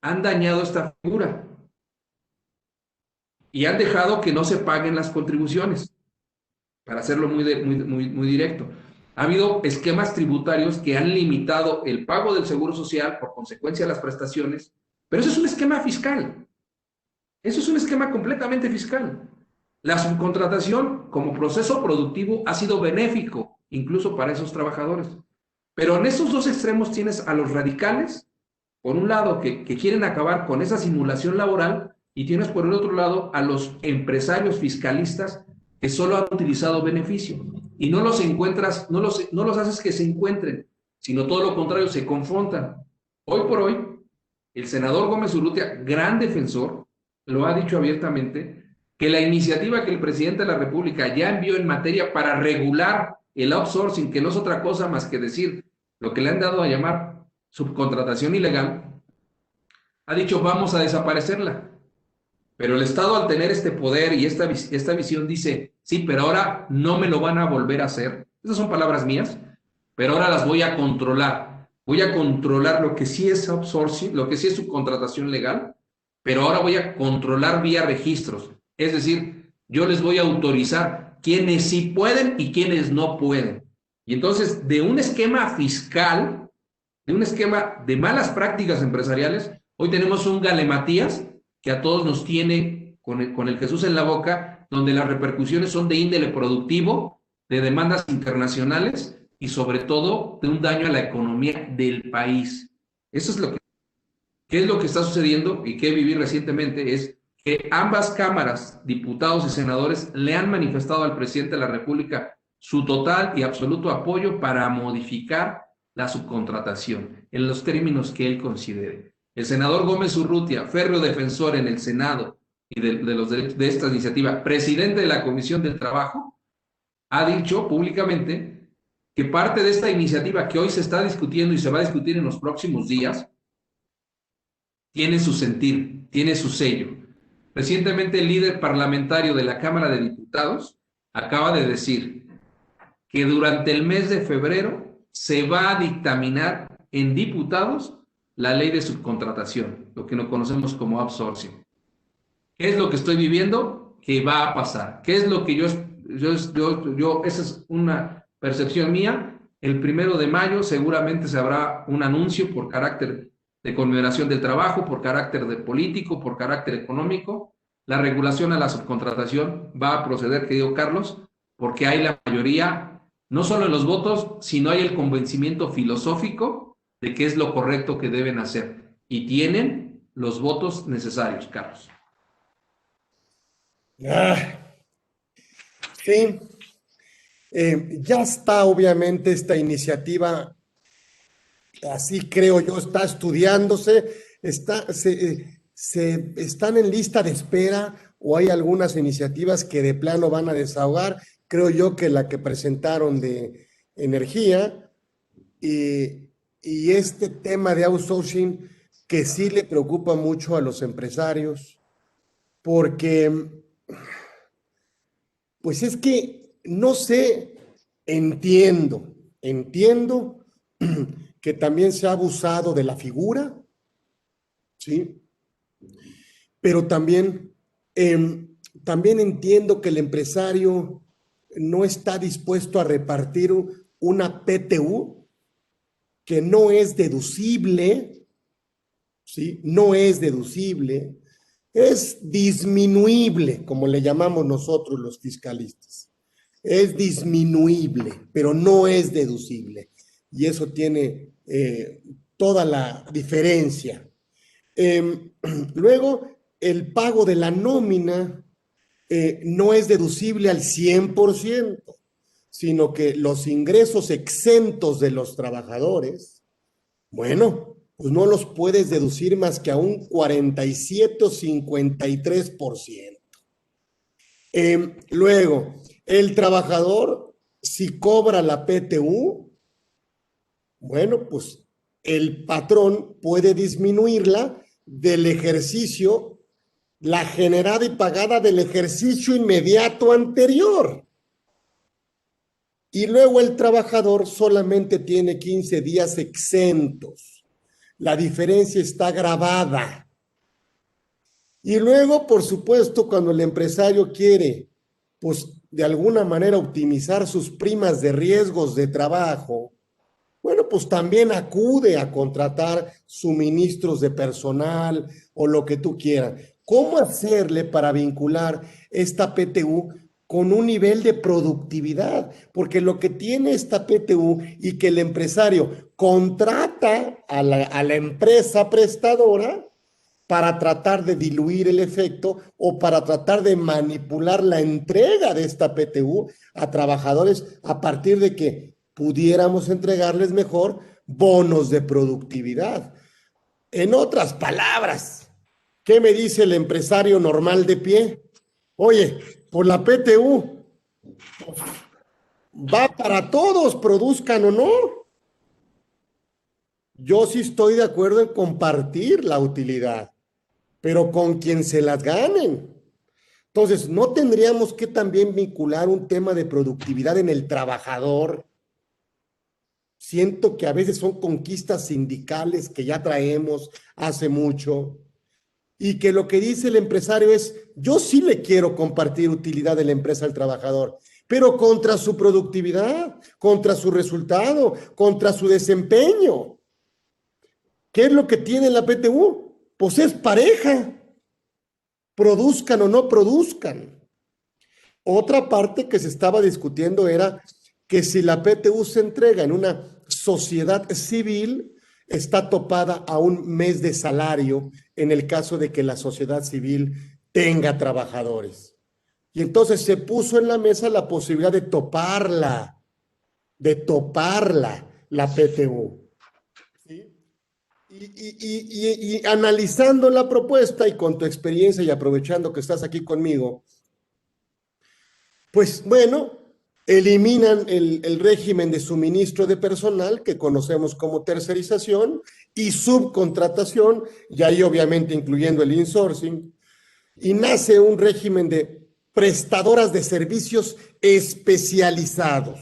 han dañado esta figura y han dejado que no se paguen las contribuciones, para hacerlo muy directo. Ha habido esquemas tributarios que han limitado el pago del seguro social por consecuencia de las prestaciones, pero eso es un esquema fiscal. Eso es un esquema completamente fiscal. La subcontratación como proceso productivo ha sido benéfico, incluso para esos trabajadores. Pero en esos dos extremos tienes a los radicales, por un lado, que quieren acabar con esa simulación laboral, y tienes por el otro lado a los empresarios fiscalistas que solo han utilizado beneficio. Y no los encuentras, no los haces que se encuentren, sino todo lo contrario, se confrontan. Hoy por hoy, el senador Gómez Urrutia, gran defensor, lo ha dicho abiertamente, que la iniciativa que el presidente de la República ya envió en materia para regular el outsourcing, que no es otra cosa más que decir lo que le han dado a llamar subcontratación ilegal, ha dicho vamos a desaparecerla. Pero el Estado, al tener este poder y esta visión, dice, sí, pero ahora no me lo van a volver a hacer. Esas son palabras mías, pero ahora las voy a controlar. Voy a controlar lo que sí es outsourcing, lo que sí es subcontratación legal, pero ahora voy a controlar vía registros. Es decir, yo les voy a autorizar quiénes sí pueden y quiénes no pueden. Y entonces, de un esquema fiscal, de un esquema de malas prácticas empresariales, hoy tenemos un galimatías que a todos nos tiene con el Jesús en la boca, donde las repercusiones son de índole productivo, de demandas internacionales y sobre todo de un daño a la economía del país. Eso es lo que, ¿qué es lo que está sucediendo y que viví recientemente? Es que ambas cámaras, diputados y senadores, le han manifestado al presidente de la República su total y absoluto apoyo para modificar la subcontratación en los términos que él considere. El senador Gómez Urrutia, férreo defensor en el Senado y de esta iniciativa, presidente de la Comisión del Trabajo, ha dicho públicamente que parte de esta iniciativa que hoy se está discutiendo y se va a discutir en los próximos días, tiene su sentir, tiene su sello. Recientemente el líder parlamentario de la Cámara de Diputados acaba de decir que durante el mes de febrero se va a dictaminar en diputados la ley de subcontratación, lo que nos conocemos como outsourcing. ¿Qué es lo que estoy viviendo? Que va a pasar. ¿Qué es lo que esa es una percepción mía? El 1 de mayo seguramente se habrá un anuncio por carácter de conmemoración del trabajo, por carácter de político, por carácter económico. La regulación a la subcontratación va a proceder, querido Carlos, porque hay la mayoría, no solo en los votos, sino hay el convencimiento filosófico de que es lo correcto que deben hacer. Y tienen los votos necesarios, Carlos. Sí, ya está obviamente esta iniciativa, así creo yo, está estudiándose, están en lista de espera o hay algunas iniciativas que de plano van a desahogar. Creo yo que la que presentaron de energía y este tema de outsourcing que sí le preocupa mucho a los empresarios, porque pues es que no sé, entiendo que también se ha abusado de la figura, ¿sí? Pero también entiendo que el empresario no está dispuesto a repartir una PTU que no es deducible, ¿sí? No es deducible, es disminuible, como le llamamos nosotros los fiscalistas. Es disminuible, pero no es deducible. Y eso tiene toda la diferencia. Luego, el pago de la nómina no es deducible al 100%, sino que los ingresos exentos de los trabajadores, bueno, pues no los puedes deducir más que a un 47 o 53%. Luego, el trabajador, si cobra la PTU, bueno, pues el patrón puede disminuirla del ejercicio, la generada y pagada del ejercicio inmediato anterior. Y luego el trabajador solamente tiene 15 días exentos. La diferencia está grabada. Y luego, por supuesto, cuando el empresario quiere, pues, de alguna manera optimizar sus primas de riesgos de trabajo, bueno, pues también acude a contratar suministros de personal o lo que tú quieras. ¿Cómo hacerle para vincular esta PTU con un nivel de productividad? Porque lo que tiene esta PTU y que el empresario contrata a la empresa prestadora para tratar de diluir el efecto o para tratar de manipular la entrega de esta PTU a trabajadores a partir de que pudiéramos entregarles mejor bonos de productividad. En otras palabras, ¿qué me dice el empresario normal de pie? Oye, por la PTU va para todos, produzcan o no. Yo sí estoy de acuerdo en compartir la utilidad, pero con quien se las ganen. Entonces, ¿no tendríamos que también vincular un tema de productividad en el trabajador? Siento que a veces son conquistas sindicales que ya traemos hace mucho y que lo que dice el empresario es, yo sí le quiero compartir utilidad de la empresa al trabajador, pero contra su productividad, contra su resultado, contra su desempeño. ¿Qué es lo que tiene la PTU? Pues es pareja, produzcan o no produzcan. Otra parte que se estaba discutiendo era que si la PTU se entrega en una sociedad civil, está topada a un mes de salario en el caso de que la sociedad civil tenga trabajadores. Y entonces se puso en la mesa la posibilidad de toparla la PTU. ¿Sí? Y analizando la propuesta y con tu experiencia y aprovechando que estás aquí conmigo, pues bueno, eliminan el régimen de suministro de personal que conocemos como tercerización y subcontratación, y ahí obviamente incluyendo el insourcing, y nace un régimen de prestadoras de servicios especializados.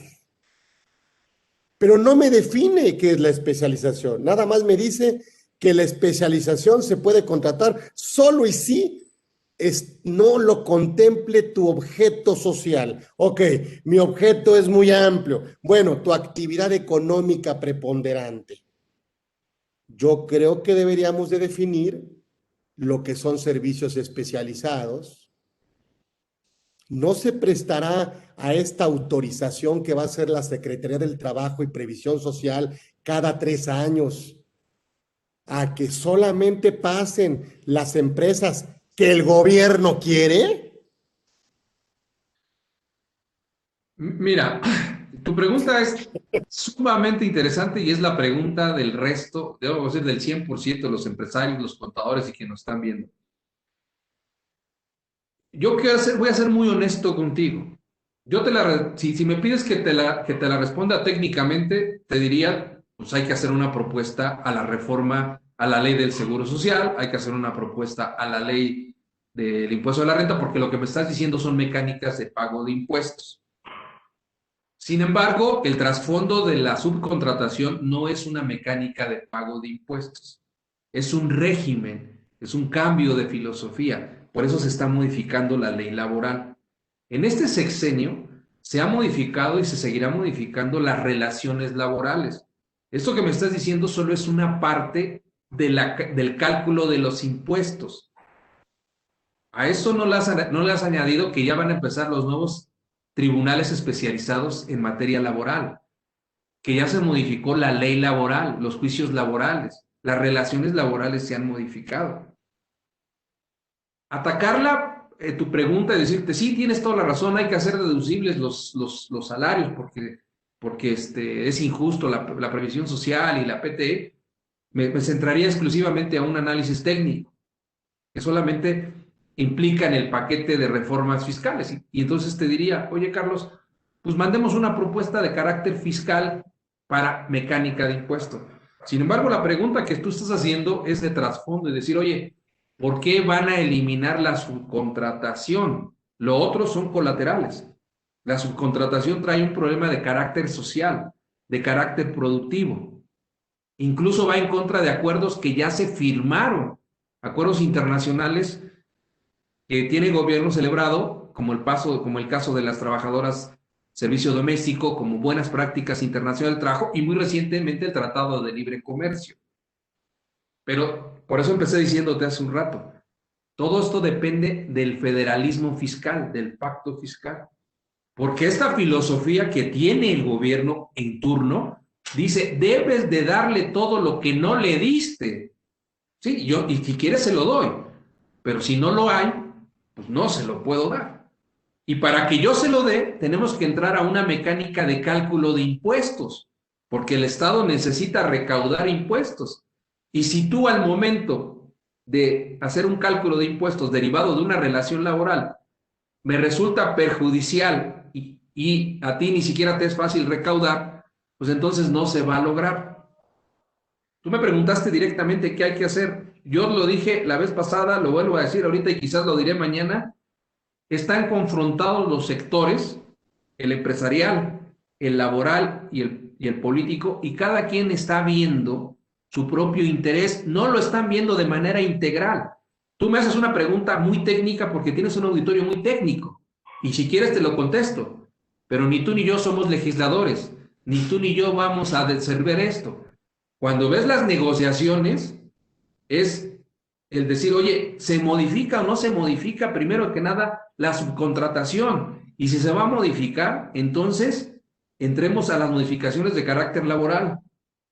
Pero no me define qué es la especialización, nada más me dice que la especialización se puede contratar solo y si no lo contemple tu objeto social. Ok, mi objeto es muy amplio. Bueno, tu actividad económica preponderante. Yo creo que deberíamos de definir lo que son servicios especializados. No se prestará a esta autorización que va a hacer la Secretaría del Trabajo y Previsión Social cada 3 años a que solamente pasen las empresas que el gobierno quiere. Mira, tu pregunta es sumamente interesante y es la pregunta del resto, debo decir, del 100% de los empresarios, los contadores y que nos están viendo. Yo voy a ser muy honesto contigo. Si me pides que te la responda técnicamente, te diría, pues hay que hacer una propuesta a la reforma, a la ley del Seguro Social, hay que hacer una propuesta a la ley del impuesto de la renta, porque lo que me estás diciendo son mecánicas de pago de impuestos. Sin embargo, el trasfondo de la subcontratación no es una mecánica de pago de impuestos, es un régimen, es un cambio de filosofía. Por eso se está modificando la ley laboral. En este sexenio se ha modificado y se seguirá modificando las relaciones laborales. Esto que me estás diciendo solo es una parte del cálculo de los impuestos. A eso no le has añadido que ya van a empezar los nuevos tribunales especializados en materia laboral, que ya se modificó la ley laboral, los juicios laborales, las relaciones laborales se han modificado. Atacarla, tu pregunta y decirte, sí, tienes toda la razón, hay que hacer deducibles los salarios porque es injusto la previsión social y la PTE, me centraría exclusivamente a un análisis técnico, que solamente implica en el paquete de reformas fiscales. Y entonces te diría, oye, Carlos, pues mandemos una propuesta de carácter fiscal para mecánica de impuestos. Sin embargo, la pregunta que tú estás haciendo es de trasfondo y decir, oye, ¿por qué van a eliminar la subcontratación? Lo otro son colaterales. La subcontratación trae un problema de carácter social, de carácter productivo. Incluso va en contra de acuerdos que ya se firmaron, acuerdos internacionales que tiene el gobierno celebrado, como el caso de las trabajadoras servicio doméstico, como buenas prácticas internacionales del trabajo, y muy recientemente el Tratado de Libre Comercio. Pero por eso empecé diciéndote hace un rato, todo esto depende del federalismo fiscal, del pacto fiscal. Porque esta filosofía que tiene el gobierno en turno dice, debes de darle todo lo que no le diste. Sí, y si quieres se lo doy, pero si no lo hay, pues no se lo puedo dar. Y para que yo se lo dé, tenemos que entrar a una mecánica de cálculo de impuestos, porque el Estado necesita recaudar impuestos. Y si tú al momento de hacer un cálculo de impuestos derivado de una relación laboral me resulta perjudicial y a ti ni siquiera te es fácil recaudar, pues entonces no se va a lograr. Tú me preguntaste directamente qué hay que hacer. Yo lo dije la vez pasada, lo vuelvo a decir ahorita y quizás lo diré mañana. Están confrontados los sectores, el empresarial, el laboral y el político, y cada quien está viendo su propio interés, no lo están viendo de manera integral. Tú me haces una pregunta muy técnica porque tienes un auditorio muy técnico, y si quieres te lo contesto, pero ni tú ni yo somos legisladores, ni tú ni yo vamos a resolver esto. Cuando ves las negociaciones, es el decir, oye, ¿se modifica o no se modifica primero que nada la subcontratación? Y si se va a modificar, entonces entremos a las modificaciones de carácter laboral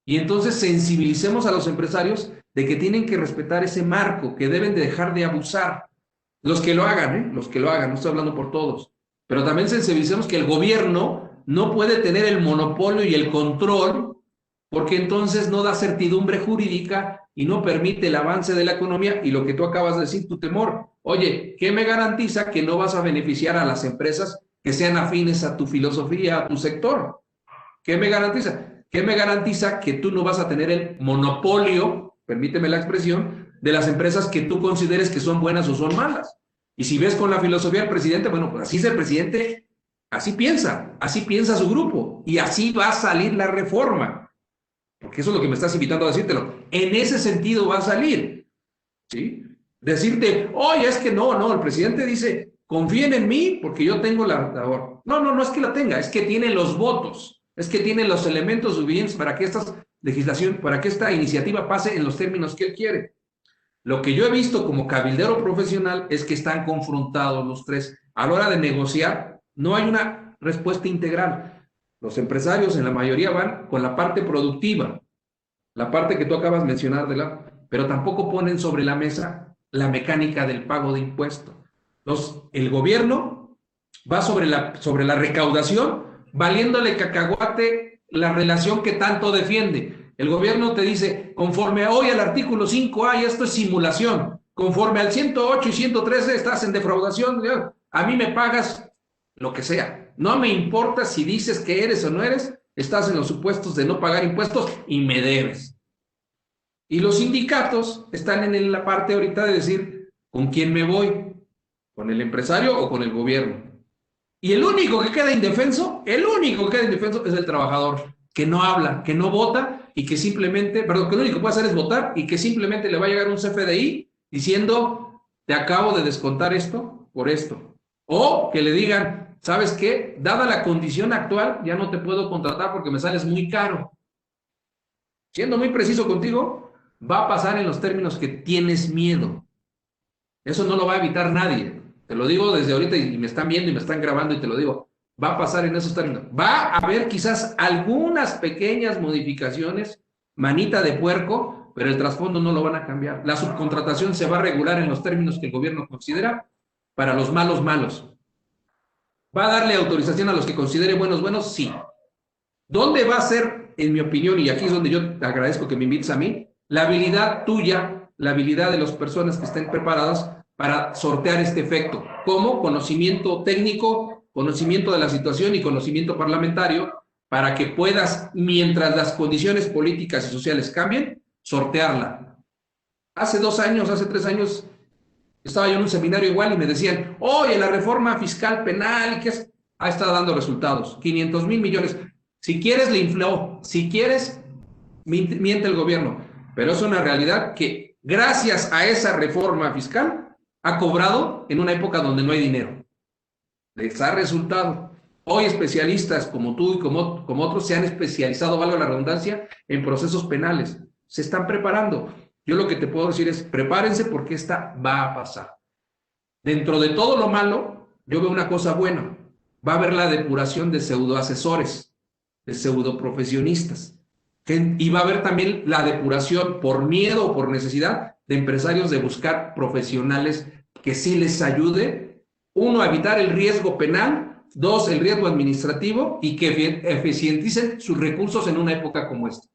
y entonces sensibilicemos a los empresarios de que tienen que respetar ese marco, que deben de dejar de abusar. Los que lo hagan, los que lo hagan, no estoy hablando por todos, pero también sensibilicemos que el gobierno no puede tener el monopolio y el control porque entonces no da certidumbre jurídica y no permite el avance de la economía y lo que tú acabas de decir, tu temor. Oye, ¿qué me garantiza que no vas a beneficiar a las empresas que sean afines a tu filosofía, a tu sector. ¿Qué me garantiza? ¿Qué me garantiza que tú no vas a tener el monopolio, permíteme la expresión, de las empresas que tú consideres que son buenas o son malas? Y si ves con la filosofía del presidente, bueno, pues así es el presidente, así piensa su grupo, y así va a salir la reforma, porque eso es lo que me estás invitando a decírtelo. En ese sentido va a salir, ¿sí? Decirte, oye, es que no, el presidente dice, confíen en mí porque yo tengo la labor. No es que la tenga, es que tiene los votos, es que tiene los elementos suficientes para que esta legislación, para que esta iniciativa pase en los términos que él quiere. Lo que yo he visto como cabildero profesional es que están confrontados los tres. A la hora de negociar, no hay una respuesta integral. Los empresarios en la mayoría van con la parte productiva, la parte que tú acabas de mencionar, pero tampoco ponen sobre la mesa la mecánica del pago de impuestos. El gobierno va sobre la recaudación, valiéndole cacahuate la relación que tanto defiende. El gobierno te dice, conforme hoy al artículo 5A, y esto es simulación, conforme al 108 y 113 estás en defraudación, a mí me pagas lo que sea. No me importa si dices que eres o no eres, estás en los supuestos de no pagar impuestos y me debes. Y los sindicatos están en la parte ahorita de decir, ¿con quién me voy? ¿Con el empresario o con el gobierno? Y el único que queda indefenso es el trabajador, que no habla, que no vota y que simplemente, que lo único que puede hacer es votar y que simplemente le va a llegar un CFDI diciendo, te acabo de descontar esto por esto. O que le digan, ¿sabes qué? Dada la condición actual, ya no te puedo contratar porque me sales muy caro. Siendo muy preciso contigo, va a pasar en los términos que tienes miedo. Eso no lo va a evitar nadie. Te lo digo desde ahorita y me están viendo y me están grabando y te lo digo. Va a pasar en esos términos. Va a haber quizás algunas pequeñas modificaciones, manita de puerco, pero el trasfondo no lo van a cambiar. La subcontratación se va a regular en los términos que el gobierno considera para los malos malos. ¿Va a darle autorización a los que considere buenos? Sí. ¿Dónde va a ser, en mi opinión, y aquí es donde yo te agradezco que me invites a mí, la habilidad tuya, la habilidad de las personas que estén preparadas para sortear este efecto? ¿Cómo? Conocimiento técnico, conocimiento de la situación y conocimiento parlamentario, para que puedas, mientras las condiciones políticas y sociales cambien, sortearla. Hace 2 años, hace 3 años, estaba yo en un seminario igual y me decían, oye, la reforma fiscal penal, ¿qué es? Ha estado dando resultados, 500,000 millones. Si quieres, le infló. Si quieres, miente el gobierno. Pero es una realidad que, gracias a esa reforma fiscal, ha cobrado en una época donde no hay dinero. Les ha resultado. Hoy especialistas como tú y como otros se han especializado, valga la redundancia, en procesos penales. Se están preparando. Yo lo que te puedo decir es, prepárense porque esta va a pasar. Dentro de todo lo malo, yo veo una cosa buena. Va a haber la depuración de pseudoasesores, de pseudoprofesionistas. Y va a haber también la depuración por miedo o por necesidad de empresarios de buscar profesionales que sí les ayude, 1, a evitar el riesgo penal, 2, el riesgo administrativo y que eficienticen sus recursos en una época como esta.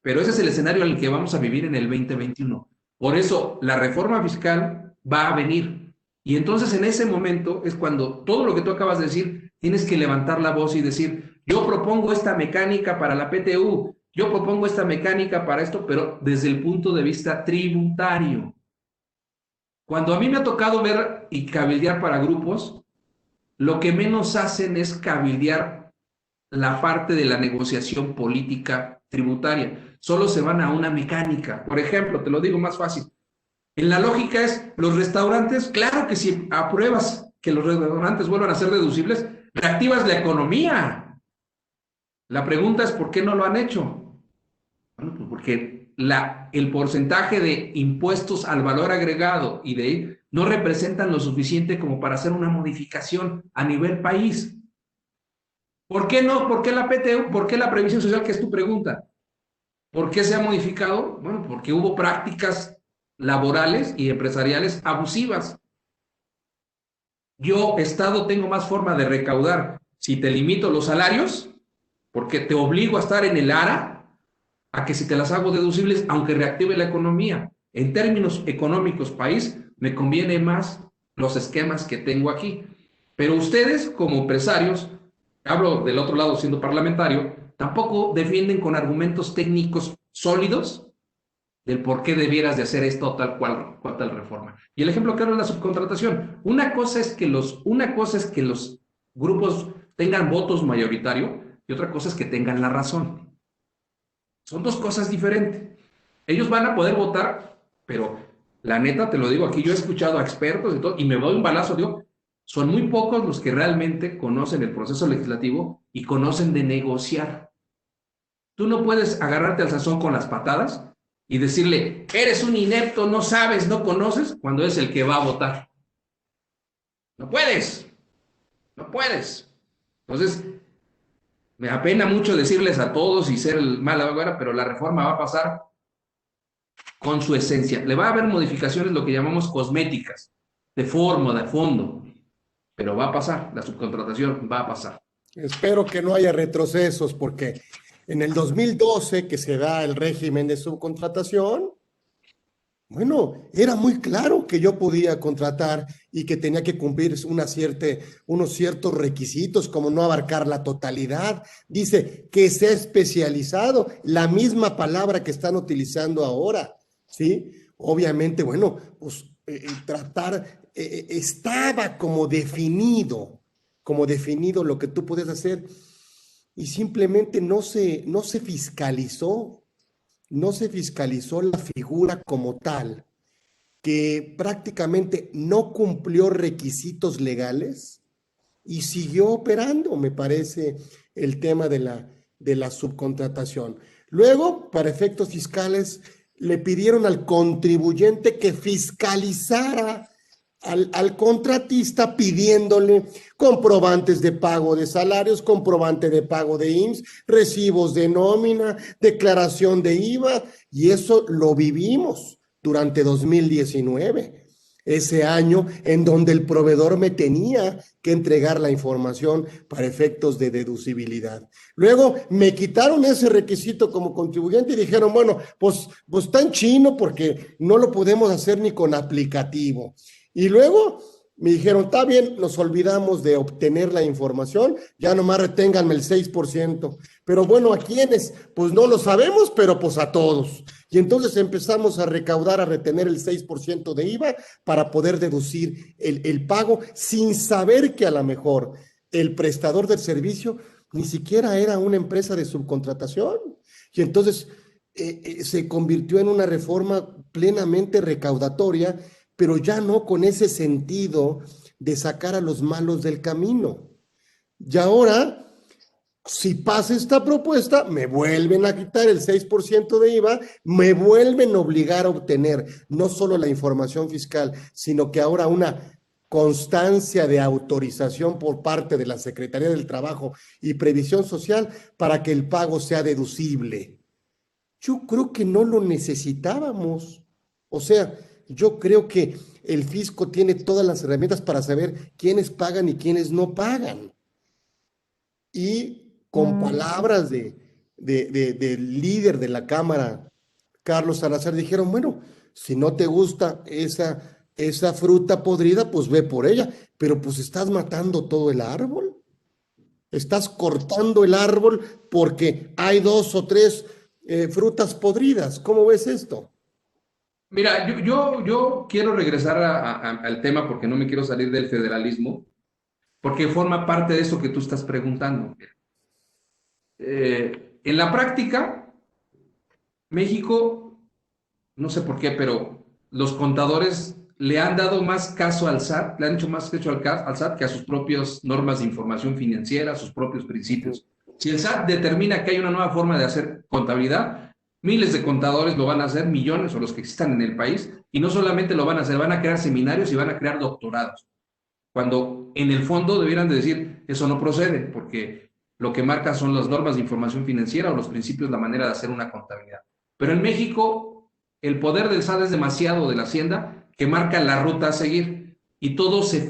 Pero ese es el escenario en el que vamos a vivir en el 2021. Por eso la reforma fiscal va a venir. Y entonces en ese momento es cuando todo lo que tú acabas de decir, tienes que levantar la voz y decir, yo propongo esta mecánica para la PTU, yo propongo esta mecánica para esto, pero desde el punto de vista tributario. Cuando a mí me ha tocado ver y cabildear para grupos, lo que menos hacen es cabildear la parte de la negociación política tributaria. Solo se van a una mecánica. Por ejemplo, te lo digo más fácil. En la lógica es, los restaurantes, claro que si apruebas que los restaurantes vuelvan a ser deducibles, reactivas la economía. La pregunta es, ¿por qué no lo han hecho? Bueno, pues porque el porcentaje de impuestos al valor agregado y de no representan lo suficiente como para hacer una modificación a nivel país. ¿Por qué no? ¿Por qué la PTU? ¿Por qué la previsión social? Que es tu pregunta. ¿Por qué se ha modificado? Bueno, porque hubo prácticas laborales y empresariales abusivas. Yo, Estado, tengo más forma de recaudar si te limito los salarios, porque te obligo a estar en el ARA, a que si te las hago deducibles, aunque reactive la economía. En términos económicos, país, me conviene más los esquemas que tengo aquí. Pero ustedes, como empresarios, hablo del otro lado siendo parlamentario, tampoco defienden con argumentos técnicos sólidos del por qué debieras de hacer esto cual tal reforma. Y el ejemplo claro es la subcontratación. Una cosa es que los grupos tengan votos mayoritarios y otra cosa es que tengan la razón. Son dos cosas diferentes. Ellos van a poder votar, pero la neta, te lo digo aquí, yo he escuchado a expertos y todo, y me doy un balazo, digo, son muy pocos los que realmente conocen el proceso legislativo y conocen de negociar. Tú no puedes agarrarte al sazón con las patadas y decirle, eres un inepto, no sabes, no conoces, cuando es el que va a votar. No puedes, no puedes. Entonces, me apena mucho decirles a todos y ser el mala hora, pero la reforma va a pasar con su esencia. Le va a haber modificaciones, lo que llamamos cosméticas, de forma, de fondo, pero va a pasar, la subcontratación va a pasar. Espero que no haya retrocesos, porque en el 2012 que se da el régimen de subcontratación, bueno, era muy claro que yo podía contratar y que tenía que cumplir unos ciertos requisitos, como no abarcar la totalidad. Dice que sea especializado, la misma palabra que están utilizando ahora, ¿sí? Obviamente, bueno, pues estaba como definido lo que tú puedes hacer, y simplemente no se fiscalizó. No se fiscalizó la figura como tal, que prácticamente no cumplió requisitos legales y siguió operando, me parece, el tema de la subcontratación. Luego, para efectos fiscales, le pidieron al contribuyente que fiscalizara al contratista, pidiéndole comprobantes de pago de salarios, comprobante de pago de IMSS, recibos de nómina, declaración de IVA, y eso lo vivimos durante 2019, ese año en donde el proveedor me tenía que entregar la información para efectos de deducibilidad. Luego me quitaron ese requisito como contribuyente y dijeron, bueno, pues está en chino porque no lo podemos hacer ni con aplicativo. Y luego me dijeron, está bien, nos olvidamos de obtener la información, ya nomás reténganme el 6%. Pero bueno, ¿a quiénes? Pues no lo sabemos, pero pues a todos. Y entonces empezamos a recaudar, a retener el 6% de IVA para poder deducir el pago, sin saber que a lo mejor el prestador del servicio ni siquiera era una empresa de subcontratación. Y entonces se convirtió en una reforma plenamente recaudatoria, pero ya no con ese sentido de sacar a los malos del camino. Y ahora, si pasa esta propuesta, me vuelven a quitar el 6% de IVA, me vuelven a obligar a obtener no solo la información fiscal, sino que ahora una constancia de autorización por parte de la Secretaría del Trabajo y Previsión Social para que el pago sea deducible. Yo creo que no lo necesitábamos. O sea, yo creo que el fisco tiene todas las herramientas para saber quiénes pagan y quiénes no pagan. Y con palabras del líder de la Cámara, Carlos Salazar, dijeron, bueno, si no te gusta esa fruta podrida, pues ve por ella, pero pues estás matando todo el árbol. Estás cortando el árbol porque hay 2 o 3 frutas podridas. ¿Cómo ves esto? Mira, yo quiero regresar al tema porque no me quiero salir del federalismo, porque forma parte de eso que tú estás preguntando. En la práctica, México, no sé por qué, pero los contadores le han dado más caso al SAT, le han hecho más caso al SAT que a sus propias normas de información financiera, a sus propios principios. Si el SAT determina que hay una nueva forma de hacer contabilidad, miles de contadores lo van a hacer, millones o los que existan en el país, y no solamente lo van a hacer, van a crear seminarios y van a crear doctorados. Cuando en el fondo debieran de decir, eso no procede, porque lo que marca son las normas de información financiera o los principios, la manera de hacer una contabilidad. Pero en México, el poder del SAT es demasiado de la Hacienda que marca la ruta a seguir y todo se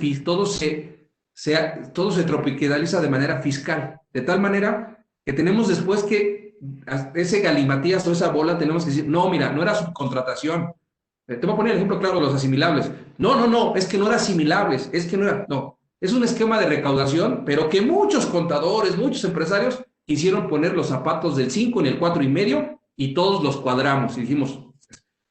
tropicaliza de manera fiscal, de tal manera que tenemos después que ese galimatías o esa bola tenemos que decir, no, mira, no era subcontratación. Te voy a poner el ejemplo claro de los asimilables. No, es que no era asimilables, es que no era, no. Es un esquema de recaudación, pero que muchos contadores, muchos empresarios quisieron poner los zapatos del 5 en el 4,5 y todos los cuadramos y dijimos,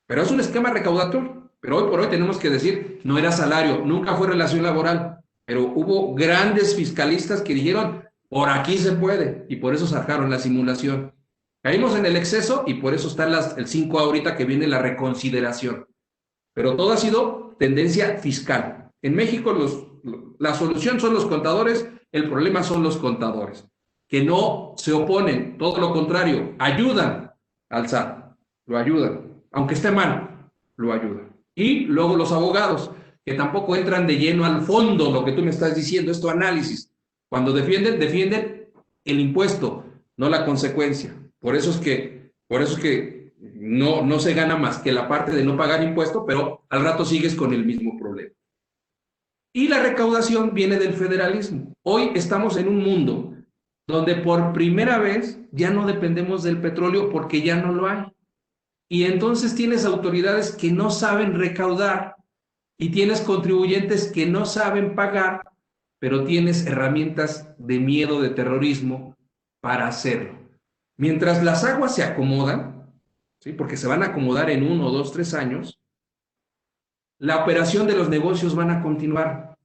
pero es un esquema recaudatorio. Pero hoy por hoy tenemos que decir, no era salario, nunca fue relación laboral, pero hubo grandes fiscalistas que dijeron, por aquí se puede, y por eso sacaron la simulación. Caímos en el exceso y por eso está el 5 ahorita que viene la reconsideración. Pero todo ha sido tendencia fiscal. En México la solución son los contadores, el problema son los contadores, que no se oponen, todo lo contrario, ayudan al SAT, lo ayudan, aunque esté mal, lo ayudan. Y luego los abogados, que tampoco entran de lleno al fondo, lo que tú me estás diciendo, es tu análisis. Cuando defienden el impuesto, no la consecuencia. Por eso es que no se gana más que la parte de no pagar impuesto, pero al rato sigues con el mismo problema. Y la recaudación viene del federalismo. Hoy estamos en un mundo donde por primera vez ya no dependemos del petróleo porque ya no lo hay. Y entonces tienes autoridades que no saben recaudar y tienes contribuyentes que no saben pagar, pero tienes herramientas de miedo, de terrorismo para hacerlo. Mientras las aguas se acomodan, ¿sí? Porque se van a acomodar en 1, 2, 3 años, la operación de los negocios van a continuar.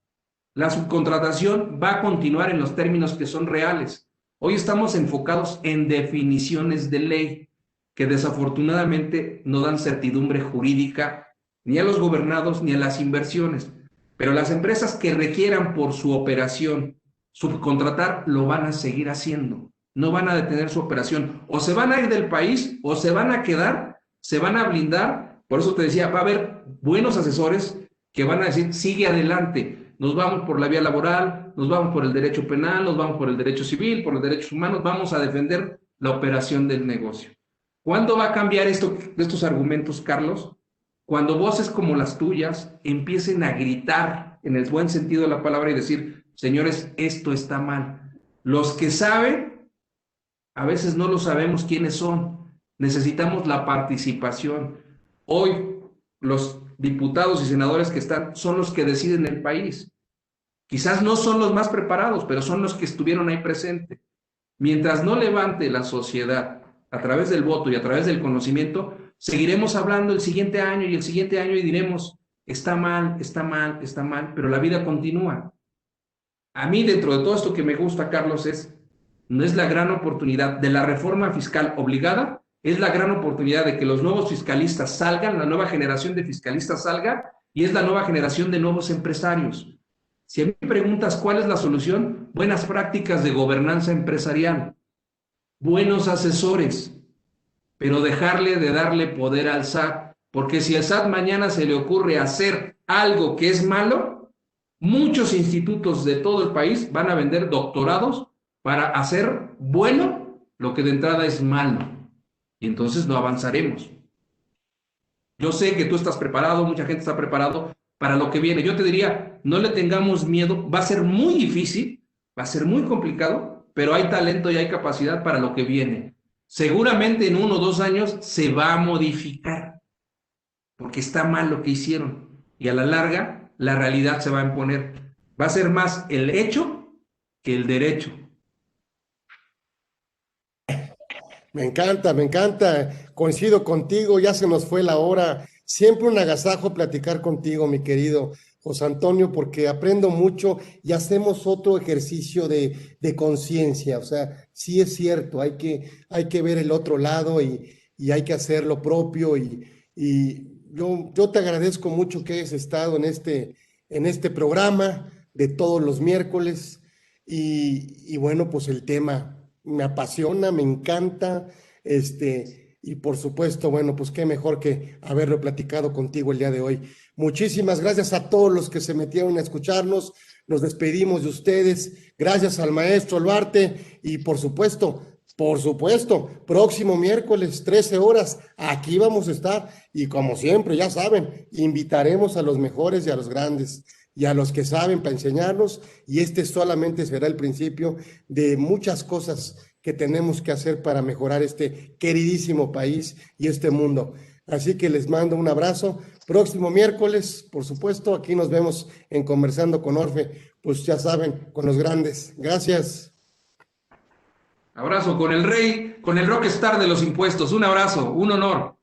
La subcontratación va a continuar en los términos que son reales. Hoy estamos enfocados en definiciones de ley que desafortunadamente no dan certidumbre jurídica ni a los gobernados ni a las inversiones. Pero las empresas que requieran por su operación subcontratar lo van a seguir haciendo. No van a detener su operación. O se van a ir del país o se van a quedar, se van a blindar. Por eso te decía, va a haber buenos asesores que van a decir, sigue adelante. Nos vamos por la vía laboral, nos vamos por el derecho penal, nos vamos por el derecho civil, por los derechos humanos, vamos a defender la operación del negocio. ¿Cuándo va a cambiar estos argumentos, Carlos? Cuando voces como las tuyas empiecen a gritar en el buen sentido de la palabra y decir, señores, esto está mal. Los que saben, a veces no lo sabemos quiénes son. Necesitamos la participación. Hoy los diputados y senadores que están son los que deciden el país. Quizás no son los más preparados, pero son los que estuvieron ahí presentes. Mientras no levante la sociedad a través del voto y a través del conocimiento, seguiremos hablando el siguiente año y el siguiente año y diremos, está mal, está mal, está mal, pero la vida continúa. A mí, dentro de todo esto que me gusta, Carlos, no es la gran oportunidad de la reforma fiscal obligada, es la gran oportunidad de que los nuevos fiscalistas salgan, la nueva generación de fiscalistas salga, y es la nueva generación de nuevos empresarios. Si a mí me preguntas cuál es la solución, buenas prácticas de gobernanza empresarial, buenos asesores, pero dejarle de darle poder al SAT, porque si al SAT mañana se le ocurre hacer algo que es malo, muchos institutos de todo el país van a vender doctorados para hacer bueno lo que de entrada es malo, y entonces no avanzaremos. Yo sé que tú estás preparado, mucha gente está preparado para lo que viene. Yo te diría, no le tengamos miedo, va a ser muy difícil, va a ser muy complicado, pero hay talento y hay capacidad para lo que viene. Seguramente en 1 o 2 años se va a modificar, porque está mal lo que hicieron. Y a la larga, la realidad se va a imponer. Va a ser más el hecho que el derecho. Me encanta, coincido contigo, ya se nos fue la hora. Siempre un agasajo platicar contigo, mi querido José Antonio, porque aprendo mucho y hacemos otro ejercicio de conciencia. O sea, sí es cierto, hay que ver el otro lado y hay que hacer lo propio. Y yo te agradezco mucho que hayas estado en este programa de todos los miércoles. Y bueno, pues el tema me apasiona, me encanta, y por supuesto, bueno, pues qué mejor que haberlo platicado contigo el día de hoy. Muchísimas gracias a todos los que se metieron a escucharnos, nos despedimos de ustedes, gracias al maestro Olvarte y por supuesto, próximo miércoles, 13 horas, aquí vamos a estar y como siempre, ya saben, invitaremos a los mejores y a los grandes y a los que saben para enseñarnos, y este solamente será el principio de muchas cosas que tenemos que hacer para mejorar este queridísimo país y este mundo. Así que les mando un abrazo. Próximo miércoles, por supuesto, aquí nos vemos en Conversando con Orfe, pues ya saben, con los grandes. Gracias. Abrazo con el rey, con el rockstar de los impuestos. Un abrazo, un honor.